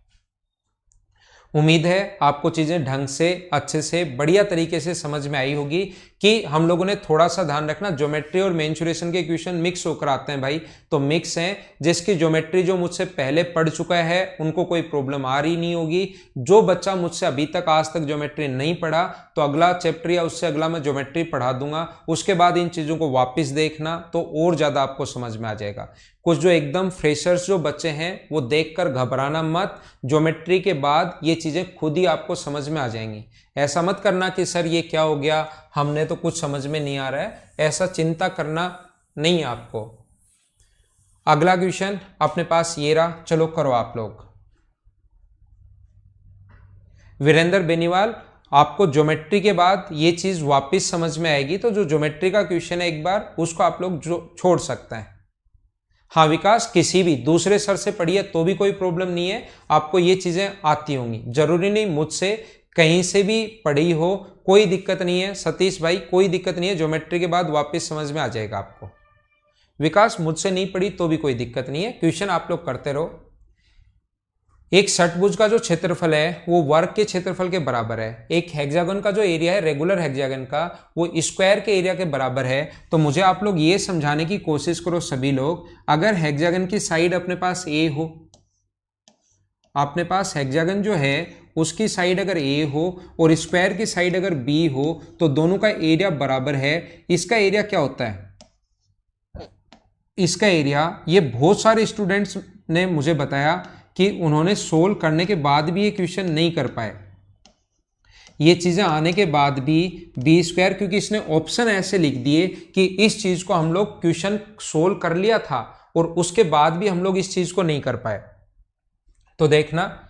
उम्मीद है आपको चीज़ें ढंग से, अच्छे से, बढ़िया तरीके से समझ में आई होगी कि हम लोगों ने थोड़ा सा ध्यान रखना, ज्योमेट्री और मेंसुरेशन के इक्वेशन मिक्स होकर आते हैं भाई, तो मिक्स हैं। जिसकी ज्योमेट्री जो मुझसे पहले पढ़ चुका है उनको कोई प्रॉब्लम आ रही नहीं होगी। जो बच्चा मुझसे अभी तक आज तक ज्योमेट्री नहीं पढ़ा, तो अगला चैप्टर या उससे अगला मैं ज्योमेट्री पढ़ा दूंगा, उसके बाद इन चीज़ों को वापस देखना तो और ज़्यादा आपको समझ में आ जाएगा। कुछ जो एकदम फ्रेशर्स जो बच्चे हैं वो देखकर घबराना मत, ज्योमेट्री के बाद ये चीज़ें खुद ही आपको समझ में आ जाएंगी। ऐसा मत करना कि सर ये क्या हो गया, हमने तो कुछ समझ में नहीं आ रहा है, ऐसा चिंता करना नहीं आपको। अगला क्वेश्चन अपने पास ये रहा, चलो करो आप लोग। वीरेंद्र बेनीवाल, आपको ज्योमेट्री के बाद ये चीज वापस समझ में आएगी, तो जो ज्योमेट्री का क्वेश्चन है एक बार उसको आप लोग छोड़ सकते हैं। हाँ विकास, किसी भी दूसरे सर से पढ़िए तो भी कोई प्रॉब्लम नहीं है, आपको ये चीजें आती होंगी, जरूरी नहीं मुझसे, कहीं से भी पढ़ी हो, कोई दिक्कत नहीं है। सतीश भाई कोई दिक्कत नहीं है, ज्योमेट्री के बाद वापस समझ में आ जाएगा आपको। विकास मुझसे नहीं पढ़ी तो भी कोई दिक्कत नहीं है, क्वेश्चन आप लोग करते रहो। एक षटभुज का जो क्षेत्रफल है वो वर्ग के क्षेत्रफल के बराबर है। एक हेक्सागन का जो एरिया है, रेगुलर हेक्सागन का, वो स्क्वायर के एरिया के बराबर है। तो मुझे आप लोग ये समझाने की कोशिश करो सभी लोग, अगर हेक्सागन की साइड अपने पास ए हो, अपने पास हेक्सागन जो है उसकी साइड अगर ए हो और स्क्वायर की साइड अगर बी हो, तो दोनों का एरिया बराबर है। इसका एरिया क्या होता है? इसका एरिया, ये बहुत सारे स्टूडेंट्स ने मुझे बताया कि उन्होंने सोल्व करने के बाद भी ये क्वेश्चन नहीं कर पाए, ये चीज़ें आने के बाद भी बी स्क्वायर, क्योंकि इसने ऑप्शन ऐसे लिख दिए कि इस चीज़ को हम लोग क्वेश्चन सोल्व कर लिया था और उसके बाद भी हम लोग इस चीज़ को नहीं कर पाए। तो देखना,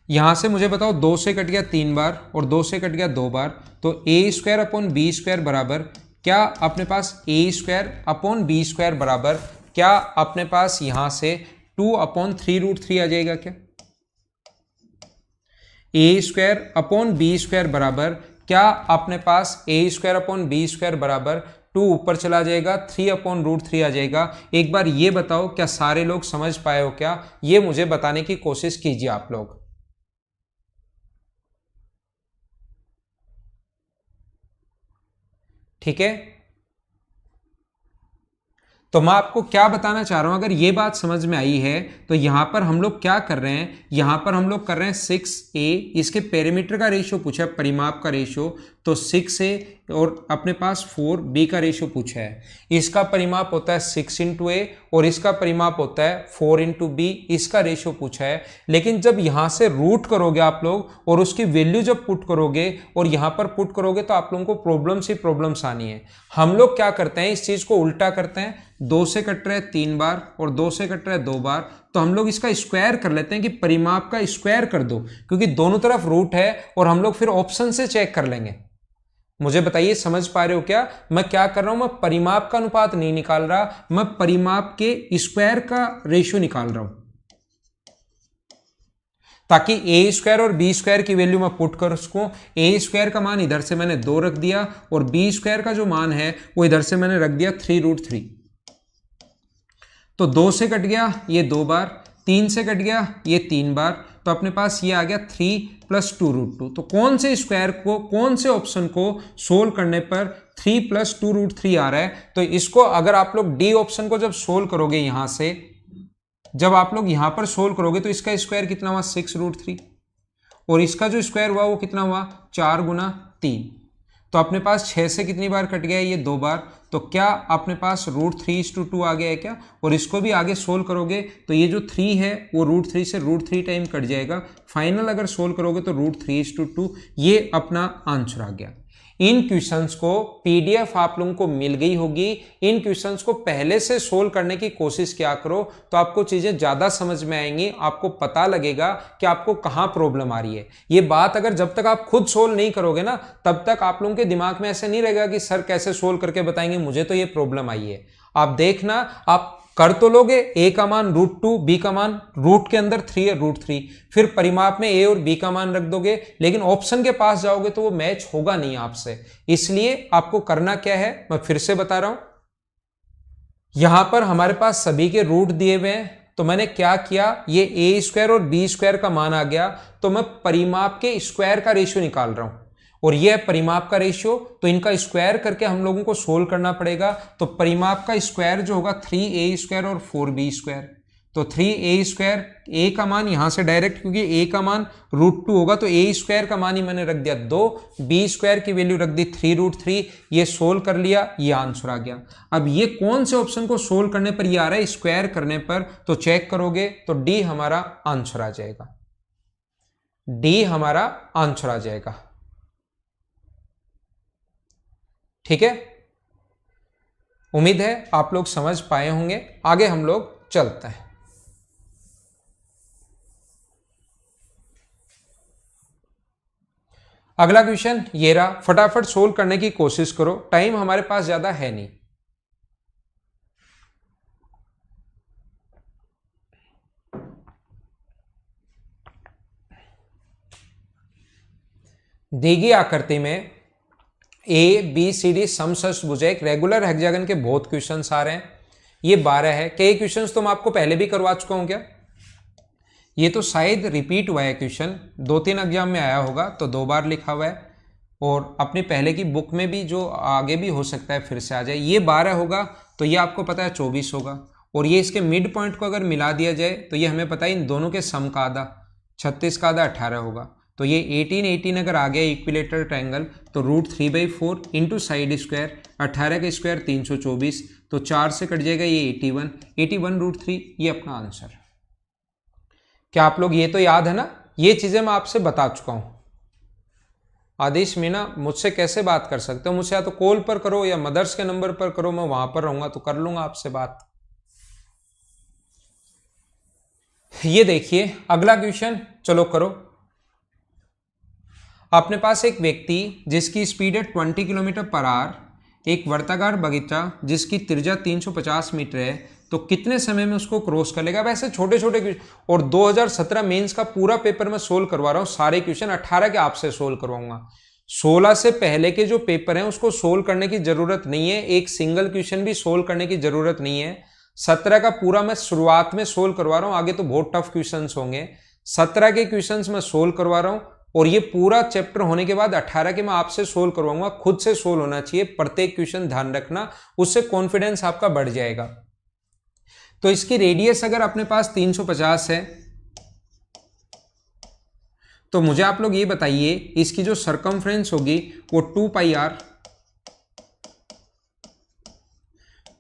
यहां से मुझे बताओ 2 से कट गया 3 बार और 2 से कट गया 2 बार, तो ए स्क्वायर अपॉन बी स्क्वायर बराबर क्या अपने पास ए स्क्वायर अपॉन बी स्क्वायर बराबर क्या अपने पास यहां से 2/3√3 आ जाएगा क्या? ए स्क्वायर अपॉन बी स्क्वायर बराबर क्या अपने पास ए स्क्वायर अपॉन बी स्क्वायर बराबर 2 ऊपर चला जाएगा, 3/√3 आ जाएगा। एक बार ये बताओ क्या सारे लोग समझ पाए हो क्या? ये मुझे बताने की कोशिश कीजिए आप लोग। ठीक है, तो मैं आपको क्या बताना चाह रहा हूं, अगर ये बात समझ में आई है तो यहां पर हम लोग क्या कर रहे हैं, यहां पर हम लोग कर रहे हैं 6a, इसके पेरीमीटर का रेशियो पूछा है, परिमाप का रेशियो, तो 6a और अपने पास 4b का रेशियो पूछा है। इसका परिमाप होता है 6 a और इसका परिमाप होता है 4 b, इसका रेशियो पूछा है। लेकिन जब यहां से रूट करोगे आप लोग और उसकी वैल्यू जब पुट करोगे और यहां पर पुट करोगे तो आप लोगों को प्रॉब्लम्स ही प्रॉब्लम्स आनी है। हम लोग क्या करते हैं, इस चीज को उल्टा करते हैं, 2 से कट रहा है 3 बार और 2 से कट रहा है 2 बार, तो हम लोग इसका स्क्वायर कर लेते हैं कि परिमाप का स्क्वायर कर दो, क्योंकि दोनों तरफ रूट है और हम लोग फिर ऑप्शन से चेक कर लेंगे। मुझे बताइए समझ पा रहे हो क्या? मैं क्या कर रहा हूं, मैं परिमाप का अनुपात नहीं निकाल रहा, मैं परिमाप के स्क्वायर का रेशियो निकाल रहा हूं, ताकि ए स्क्वायर और बी स्क्वायर की वैल्यू मैं पुट कर सकूं। ए स्क्वायर का मान इधर से मैंने 2 रख दिया और बी स्क्वायर का जो मान है वो इधर से मैंने रख दिया 3√3। तो 2 से कट गया ये 2 बार, 3 से कट गया ये 3 बार, तो अपने पास ये आ गया 3 + 2√2। तो कौन से स्क्वायर को, कौन से ऑप्शन को सोल्व करने पर 3 + 2√3 आ रहा है? तो इसको अगर आप लोग डी ऑप्शन को जब सोल्व करोगे यहां से, जब आप लोग यहां पर सोल्व करोगे तो इसका स्क्वायर कितना हुआ 6√3 और इसका जो स्क्वायर हुआ वो कितना हुआ 4 गुना 3। तो अपने पास 6 से कितनी बार कट गया ये 2 बार। तो क्या अपने पास √3:2 आ गया है क्या। और इसको भी आगे सोल्व करोगे तो ये जो 3 है वो √3 से √3 टाइम कट जाएगा। फाइनल अगर सोल्व करोगे तो √3:2 ये अपना आंसर आ गया। इन क्वेश्चंस को पीडीएफ आप लोगों को मिल गई होगी। इन क्वेश्चंस को पहले से सोल्व करने की कोशिश किया करो तो आपको चीजें ज्यादा समझ में आएंगी, आपको पता लगेगा कि आपको कहां प्रॉब्लम आ रही है। ये बात अगर जब तक आप खुद सोल्व नहीं करोगे ना तब तक आप लोगों के दिमाग में ऐसे नहीं रहेगा कि सर कैसे सोल्व करके बताएंगे, मुझे तो ये प्रॉब्लम आई है। आप देखना, आप कर तो लोगे, ए का मान √2, बी का मान रूट के अंदर 3 है √3, फिर परिमाप में ए और बी का मान रख दोगे, लेकिन ऑप्शन के पास जाओगे तो वो मैच होगा नहीं आपसे। इसलिए आपको करना क्या है मैं फिर से बता रहा हूं। यहां पर हमारे पास सभी के रूट दिए हुए हैं तो मैंने क्या किया, ये a² और b² का मान आ गया तो मैं परिमाप के स्क्वायर का रेशियो निकाल रहा हूं और यह है परिमाप का रेशियो। तो इनका स्क्वायर करके हम लोगों को सोल्व करना पड़ेगा। तो परिमाप का स्क्वायर जो होगा 3a² और 4b²। तो 3a², a का मान यहां से डायरेक्ट क्योंकि a का मान √2 होगा तो a² का मान ही मैंने रख दिया 2, b² की वैल्यू रख दी 3√3। ये सोल्व कर लिया, ये आंसर आ गया। अब ये कौन से ऑप्शन को सोल्व करने पर ये आ रहा है, स्क्वायर करने पर, तो चेक करोगे तो डी हमारा आंसर आ जाएगा। डी हमारा आंसर आ जाएगा। ठीक है, उम्मीद है आप लोग समझ पाए होंगे। आगे हम लोग चलते हैं। अगला क्वेश्चन ये रहा, फटाफट सोल्व करने की कोशिश करो, टाइम हमारे पास ज्यादा है नहीं। दी गई आकृति में ABCD समषष्ठभुज एक रेगुलर हेक्सागन के बहुत क्वेश्चन आ रहे हैं। ये 12 है। कई क्वेश्चन तो मैं आपको पहले भी करवा चुका हूं क्या, ये तो शायद रिपीट हुआ है क्वेश्चन, 2-3 एग्जाम में आया होगा तो 2 बार लिखा हुआ है और अपने पहले की बुक में भी जो आगे भी हो सकता है फिर से आ जाए। ये 12 होगा तो ये आपको पता है 24 होगा और ये इसके मिड पॉइंट को अगर मिला दिया जाए तो ये हमें पता है इन दोनों के सम का आधा 36 का आधा 18 होगा। तो ये 18 अगर आ गया इक्विलेटरल ट्रायंगल तो √3/4 इंटू साइड स्क्वायर, 18 का स्क्वायर 324, तो 4 से कट जाएगा ये 81 √3, ये अपना आंसर। क्या आप लोग ये तो याद है ना, ये चीजें मैं आपसे बता चुका हूं। आदेश मीना मुझसे कैसे बात कर सकते हो, मुझसे या तो कॉल पर करो या मदर्स के नंबर पर करो, मैं वहां पर रहूंगा तो कर लूंगा आपसे बात। ये देखिए अगला क्वेश्चन, चलो करो। अपने पास एक व्यक्ति जिसकी स्पीड है 20 किलोमीटर पर आवर, एक वर्ताकार बगीचा जिसकी त्रिज्या 350 मीटर है, तो कितने समय में उसको क्रॉस कर लेगा। वैसे छोटे छोटे, और 2017 मेंस का पूरा पेपर मैं सोल्व करवा रहा हूं, सारे क्वेश्चन 18 के आपसे सोल्व करवाऊंगा। 16 से पहले के जो पेपर हैं उसको सोल्व करने की जरूरत नहीं है, एक सिंगल क्वेश्चन भी सोल्व करने की जरूरत नहीं है। 17 का पूरा मैं शुरुआत में सोल्व करवा रहा हूं, आगे तो बहुत टफ क्वेश्चन होंगे। 17 के क्वेश्चन मैं सोल्व करवा रहा हूं और ये पूरा चैप्टर होने के बाद 18 के मैं आपसे सोल्व करवाऊंगा। खुद से सोल्व होना चाहिए, प्रत्येक क्वेश्चन ध्यान रखना, उससे कॉन्फिडेंस आपका बढ़ जाएगा। तो इसकी रेडियस अगर अपने पास 350 है तो मुझे आप लोग ये बताइए इसकी जो सरकमफ्रेंस होगी वो 2πr,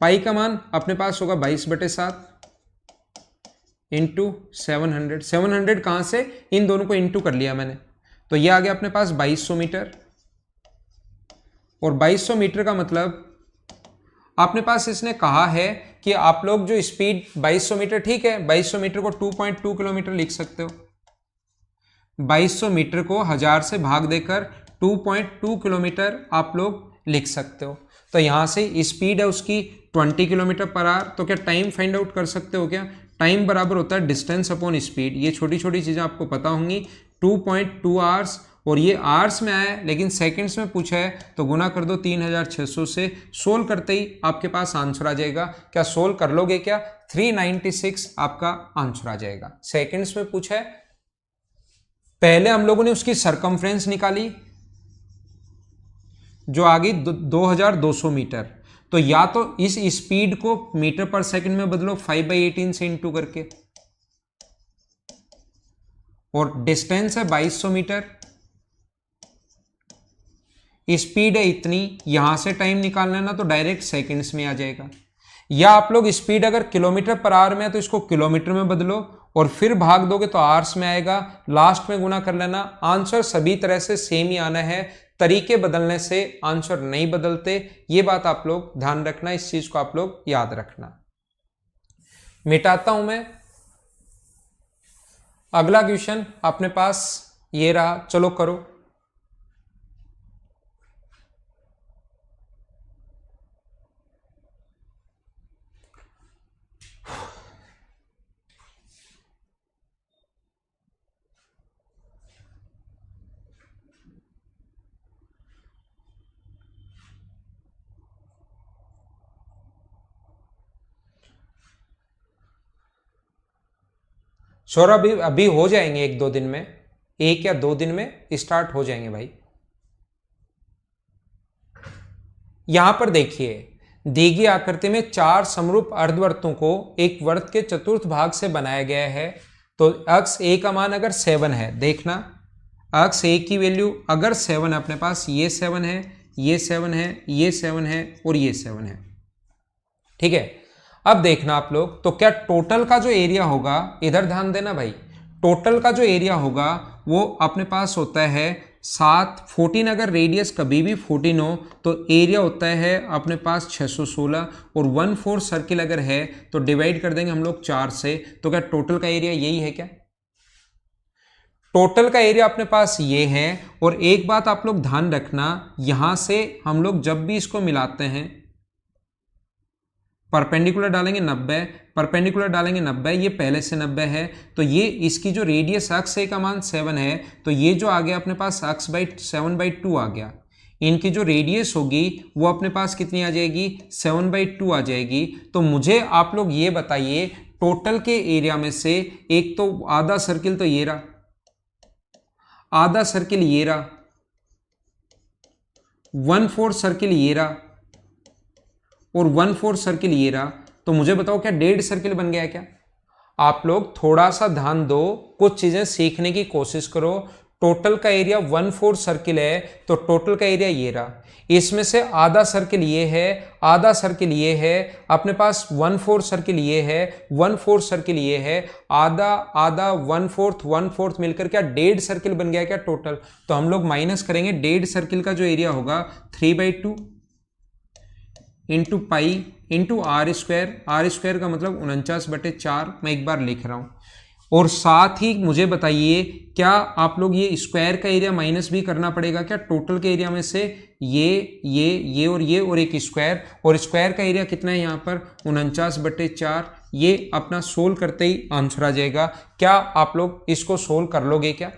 पाई का मान अपने पास होगा 22/7 इंटू 700। 700 कहां से, इन दोनों को इंटू कर लिया मैंने, तो ये आ गया अपने पास 2200 मीटर। और 2200 मीटर का मतलब अपने पास इसने कहा है कि आप लोग जो स्पीड 2200 मीटर, ठीक है 2200 मीटर को 2.2 किलोमीटर लिख सकते हो। 2200 मीटर को 1000 से भाग देकर 2.2 किलोमीटर आप लोग लिख सकते हो। तो यहां से स्पीड है उसकी 20 किलोमीटर पर आवर, तो क्या टाइम फाइंड आउट कर सकते हो क्या। टाइम बराबर होता है डिस्टेंस अपॉन स्पीड, ये छोटी छोटी चीजें आपको पता होंगी। 2.2 आवर्स, और ये आवर्स में आया है लेकिन सेकंड्स में पूछा है तो गुना कर दो 3600 से। सोल्व करते ही आपके पास आंसर आ जाएगा। क्या सोल्व कर लोगे क्या, 396 आपका आंसर आ जाएगा। सेकंड्स में पूछा है, पहले हम लोगों ने उसकी सरकमफ्रेंस निकाली जो आ गई 2200 मीटर, तो या तो इस स्पीड को मीटर पर सेकंड में बदलो 5/18 से इंटू करके, और डिस्टेंस है 2200 मीटर, स्पीड है इतनी, यहां से टाइम निकालना है ना तो डायरेक्ट सेकंड्स में आ जाएगा। या आप लोग स्पीड अगर किलोमीटर पर आवर में है तो इसको किलोमीटर में बदलो और फिर भाग दोगे तो आवर्स में आएगा, लास्ट में गुना कर लेना। आंसर सभी तरह से सेम ही आना है, तरीके बदलने से आंसर नहीं बदलते, ये बात आप लोग ध्यान रखना, इस चीज को आप लोग याद रखना। मिटाता हूं मैं। अगला क्वेश्चन अपने पास ये रहा, चलो करो। सौरभ अभी हो जाएंगे 1-2 दिन में, 1 या 2 दिन में स्टार्ट हो जाएंगे भाई। यहां पर देखिए, दी गई आकृति में 4 समरूप अर्धवृत्तों को एक वृत्त के चतुर्थ भाग से बनाया गया है। तो अक्ष ए का मान अगर 7 है, देखना अक्ष ए की वैल्यू अगर 7 है अपने पास, ये 7 है, ये 7 है, ये 7 है और ये 7 है, ठीक है। अब देखना आप लोग, तो क्या टोटल का जो एरिया होगा, इधर ध्यान देना भाई, टोटल का जो एरिया होगा वो अपने पास होता है 7, 14 अगर रेडियस कभी भी 14 हो तो एरिया होता है अपने पास 616, और 1/4 सर्किल अगर है तो डिवाइड कर देंगे हम लोग 4 से। तो क्या टोटल का एरिया यही है क्या? टोटल का एरिया अपने पास ये है। और एक बात आप लोग ध्यान रखना, यहां से हम लोग जब भी इसको मिलाते हैं परपेंडिकुलर डालेंगे 90, परपेंडिकुलर डालेंगे 90, ये पहले से 90 है, तो ये इसकी जो रेडियस अक्ष ए का मान 7 है, तो ये जो आ गया अपने पास अक्ष बाई 7/2 आ गया। इनकी जो रेडियस होगी वो अपने पास कितनी आ जाएगी, 7/2 आ जाएगी। तो मुझे आप लोग ये बताइए, टोटल के एरिया में से एक तो आधा सर्किल तो ये रहा, आधा सर्किल ये रहा, 1/4 सर्किल ये रहा और 1/4 सर्किल ये रहा, तो मुझे बताओ क्या 1.5 सर्किल बन गया क्या? आप लोग थोड़ा सा ध्यान दो, कुछ चीजें सीखने की कोशिश करो। टोटल का एरिया 1/4 सर्किल है, तो टोटल का एरिया ये रहा, इसमें से आधा सर्किल ये है, आधा सर्किल ये है, अपने पास 1/4 सर्किल ये है, 1/4 सर्किल ये है, आधा आधा 1/4 मिलकर क्या 1.5 सर्किल बन गया क्या टोटल? तो हम लोग माइनस करेंगे, 1.5 सर्किल का जो एरिया होगा 3/2 into pi into r square का मतलब 49/4, मैं एक बार लिख रहा हूं। और साथ ही मुझे बताइए, क्या आप लोग ये स्क्वायर का एरिया माइनस भी करना पड़ेगा क्या? टोटल के एरिया में से ये और एक स्क्वायर, और स्क्वायर का एरिया कितना है यहाँ पर 49/4। ये अपना सोल्व करते ही आंसर आ जाएगा। क्या आप लोग इसको सोल्व कर लोगे क्या?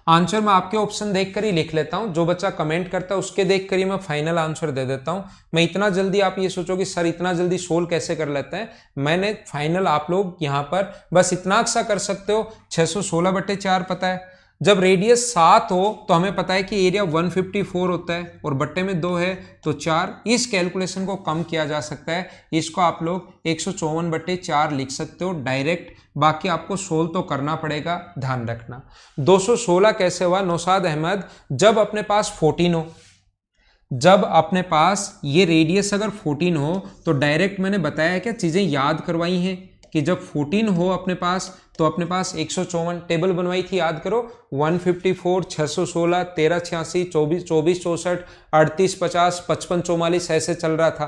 आंसर मैं आपके ऑप्शन देखकर ही लिख लेता हूं, जो बच्चा कमेंट करता है उसके देखकर ही मैं फाइनल आंसर दे देता हूं। मैं इतना जल्दी, आप ये सोचोगे सर इतना जल्दी सोल्व कैसे कर लेते हैं, मैंने फाइनल आप लोग यहां पर बस इतना सा कर सकते हो। 616/4 पता है, जब रेडियस 7 हो तो हमें पता है कि एरिया 154 होता है और बट्टे में 2 है तो 4। इस कैलकुलेशन को कम किया जा सकता है, इसको आप लोग 154/4 लिख सकते हो डायरेक्ट। बाकी आपको सोल्व तो करना पड़ेगा, ध्यान रखना। 216 कैसे हुआ नौशाद अहमद? जब अपने पास 14 हो, जब अपने पास ये रेडियस अगर 14 हो तो डायरेक्ट मैंने बताया क्या चीजें याद करवाई हैं कि जब 14 हो अपने पास तो अपने पास 154 टेबल बनवाई थी, याद करो 154, 616, 1386, 24 64, 38 50, 55 44 ऐसे चल रहा था।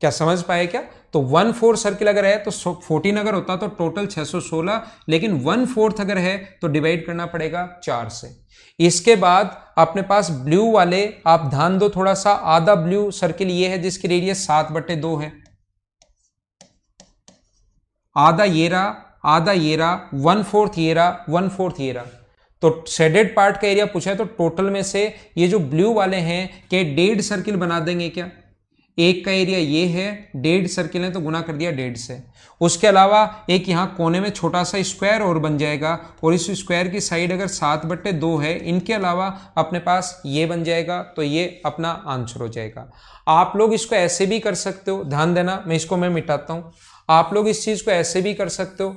क्या समझ पाए क्या? तो 1/4 सर्किल अगर है तो 14 अगर होता तो टोटल 616, लेकिन 1/4 अगर है तो डिवाइड करना पड़ेगा 4 से। इसके बाद अपने पास ब्लू वाले, आप ध्यान दो थोड़ा सा, आधा ब्लू सर्किल ये है जिसकी रेडियस 7/2 है, आधा ये रहा, आधा ये रहा, 1/4 ये रहा, 1/4 ये रहा। तो शेडेड पार्ट का एरिया पूछा है, तो टोटल में से ये जो ब्लू वाले हैं के 1.5 सर्किल बना देंगे क्या? एक का एरिया ये है, 1.5 सर्किल है तो गुना कर दिया 1.5 से। उसके अलावा एक यहाँ कोने में छोटा सा स्क्वायर और बन जाएगा, और इस स्क्वायर की साइड अगर 7/2 है, इनके अलावा अपने पास ये बन जाएगा, तो ये अपना आंसर हो जाएगा। आप लोग इसको ऐसे भी कर सकते हो, ध्यान देना, मैं इसको मिटाता हूं। आप लोग इस चीज को ऐसे भी कर सकते हो,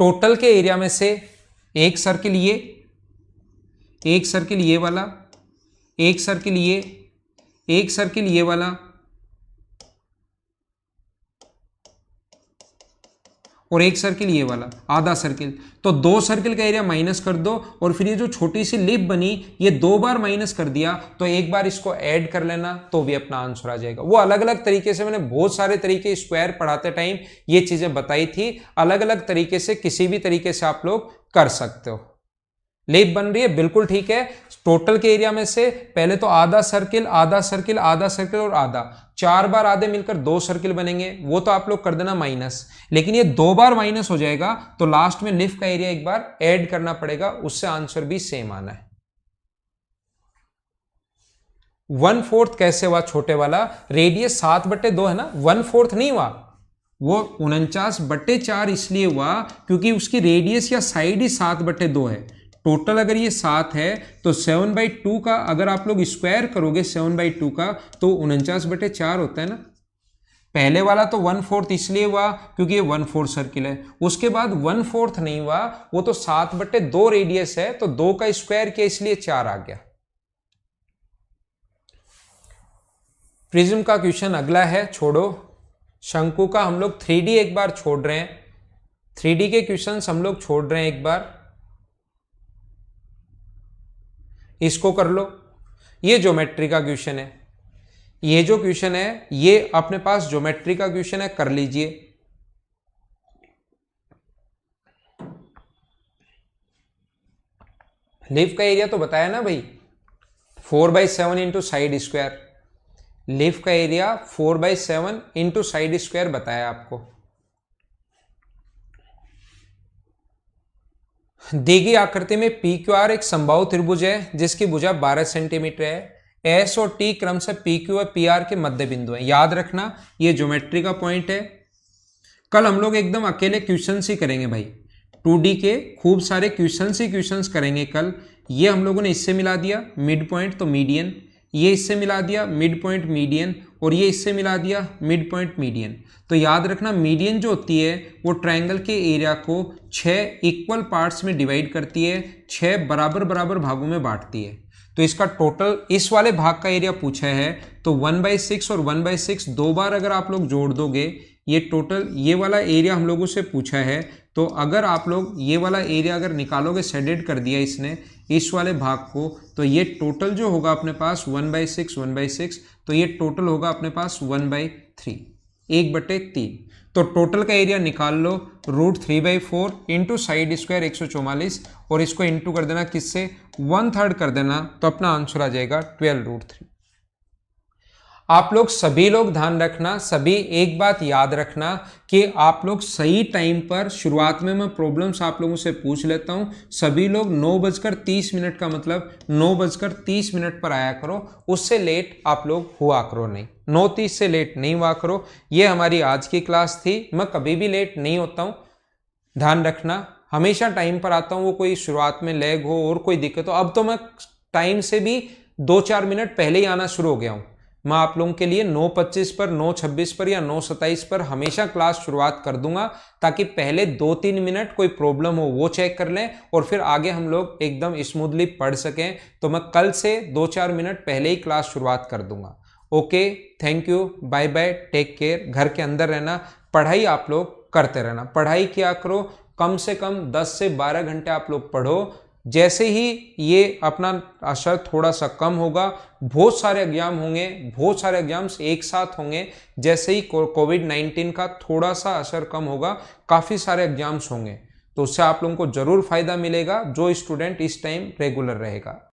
टोटल के एरिया में से एक सर्किल ये, एक सर्किल ये वाला, एक सर्किल ये, एक सर्किल ये वाला और एक सर्किल ये वाला, आधा सर्किल। तो दो सर्किल का एरिया माइनस कर दो और फिर ये जो छोटी सी लिप बनी ये दो बार माइनस कर दिया, तो एक बार इसको ऐड कर लेना तो भी अपना आंसर आ जाएगा। वो अलग अलग तरीके से, मैंने बहुत सारे तरीके स्क्वायर पढ़ाते टाइम ये चीजें बताई थी, अलग अलग तरीके से किसी भी तरीके से आप लोग कर सकते हो। लिप बन रही है, बिल्कुल ठीक है। टोटल के एरिया में से पहले तो आधा सर्किल, आधा सर्किल, आधा सर्किल और आधा, चार बार आधे मिलकर दो सर्किल बनेंगे, वो तो आप लोग कर देना माइनस। लेकिन ये दो बार माइनस हो जाएगा तो लास्ट में लिप का एरिया एक बार ऐड करना पड़ेगा, उससे आंसर भी सेम आना है। 1/4 कैसे हुआ छोटे वाला? रेडियस 7/2 है ना, 1/4 नहीं हुआ, वो 49/4 इसलिए हुआ क्योंकि उसकी रेडियस या साइड ही 7/2 है। टोटल अगर ये 7 है तो 7/2 का अगर आप लोग स्क्वायर करोगे 7/2 का तो 49/4 होता है ना। पहले वाला तो 1/4 इसलिए हुआ क्योंकि ये 1/4 सर्किल है, उसके बाद 1/4 नहीं हुआ, वो तो 7/2 रेडियस है, तो 2 का स्क्वायर किया इसलिए 4 आ गया। प्रिज्म का क्वेश्चन अगला है, छोड़ो। शंकु का हम लोग 3D एक बार छोड़ रहे हैं, 3D के क्वेश्चंस हम लोग छोड़ रहे हैं एक बार, इसको कर लो। ये ज्योमेट्री का क्वेश्चन है, ये जो क्वेश्चन है ये अपने पास ज्योमेट्री का क्वेश्चन है, कर लीजिए। लीफ का एरिया तो बताया ना भाई, 4/7 इंटू साइड स्क्वायर। लीफ का एरिया 4/7 इंटू साइड स्क्वायर बताया आपको। दी गई आकृति में पी क्यू आर एक समबाहु त्रिभुज है जिसकी भुजा 12 सेंटीमीटर है। एस और टी क्रम से पी क्यू और पी आर के मध्य बिंदु है। याद रखना ये ज्योमेट्री का पॉइंट है। कल हम लोग एकदम अकेले क्वेश्चंस ही करेंगे भाई, 2D के खूब सारे क्वेश्चंस ही क्वेश्चंस करेंगे कल। ये हम लोगों ने इससे मिला दिया मिड पॉइंट तो मीडियन, ये इससे मिला दिया मिड पॉइंट मीडियन, और ये इससे मिला दिया मिड पॉइंट मीडियन। तो याद रखना मीडियन जो होती है वो ट्रायंगल के एरिया को 6 इक्वल पार्ट्स में डिवाइड करती है, 6 बराबर बराबर भागों में बांटती है। तो इसका टोटल इस वाले भाग का एरिया पूछा है, तो 1/6 और 1/6 दो बार अगर आप लोग जोड़ दोगे, ये टोटल ये वाला एरिया हम लोगों से पूछा है। तो अगर आप लोग ये वाला एरिया अगर निकालोगे, शेडेड कर दिया इसने इस वाले भाग को, तो ये टोटल जो होगा अपने पास 1/6 1/6, तो ये टोटल होगा अपने पास 1/3 1/3। तो टोटल का एरिया निकाल लो, √3/4 इंटू साइड स्क्वायर 144, और इसको इंटू कर देना किससे, 1/3 कर देना, तो अपना आंसर आ जाएगा 12√3। आप लोग सभी लोग ध्यान रखना, सभी एक बात याद रखना कि आप लोग सही टाइम पर, शुरुआत में मैं प्रॉब्लम्स आप लोगों से पूछ लेता हूं, सभी लोग 9:30 का मतलब 9:30 पर आया करो, उससे लेट आप लोग हुआ करो नहीं, 9:30 से लेट नहीं हुआ करो। ये हमारी आज की क्लास थी, मैं कभी भी लेट नहीं होता हूं, ध्यान रखना, हमेशा टाइम पर आता हूं। वो कोई शुरुआत में लैग हो और कोई दिक्कत हो, अब तो मैं टाइम से भी 2-4 मिनट पहले ही आना शुरू हो गया हूं। मैं आप लोगों के लिए 9:25 पर, 9:26 पर या 9:27 पर हमेशा क्लास शुरुआत कर दूंगा, ताकि पहले 2-3 मिनट कोई प्रॉब्लम हो वो चेक कर लें और फिर आगे हम लोग एकदम स्मूथली पढ़ सकें। तो मैं कल से 2-4 मिनट पहले ही क्लास शुरुआत कर दूंगा। Okay, thank you, bye bye, take care. घर के अंदर रहना, पढ़ाई आप लोग करते रहना, पढ़ाई किया करो, कम से कम 10 से 12 घंटे आप लोग पढ़ो। जैसे ही ये अपना असर थोड़ा सा कम होगा, बहुत सारे एग्जाम होंगे, बहुत सारे एग्जाम्स एक साथ होंगे, जैसे ही कोविड-19 का थोड़ा सा असर कम होगा, काफ़ी सारे एग्जाम्स होंगे, तो उससे आप लोगों को जरूर फायदा मिलेगा जो स्टूडेंट इस टाइम रेगुलर रहेगा।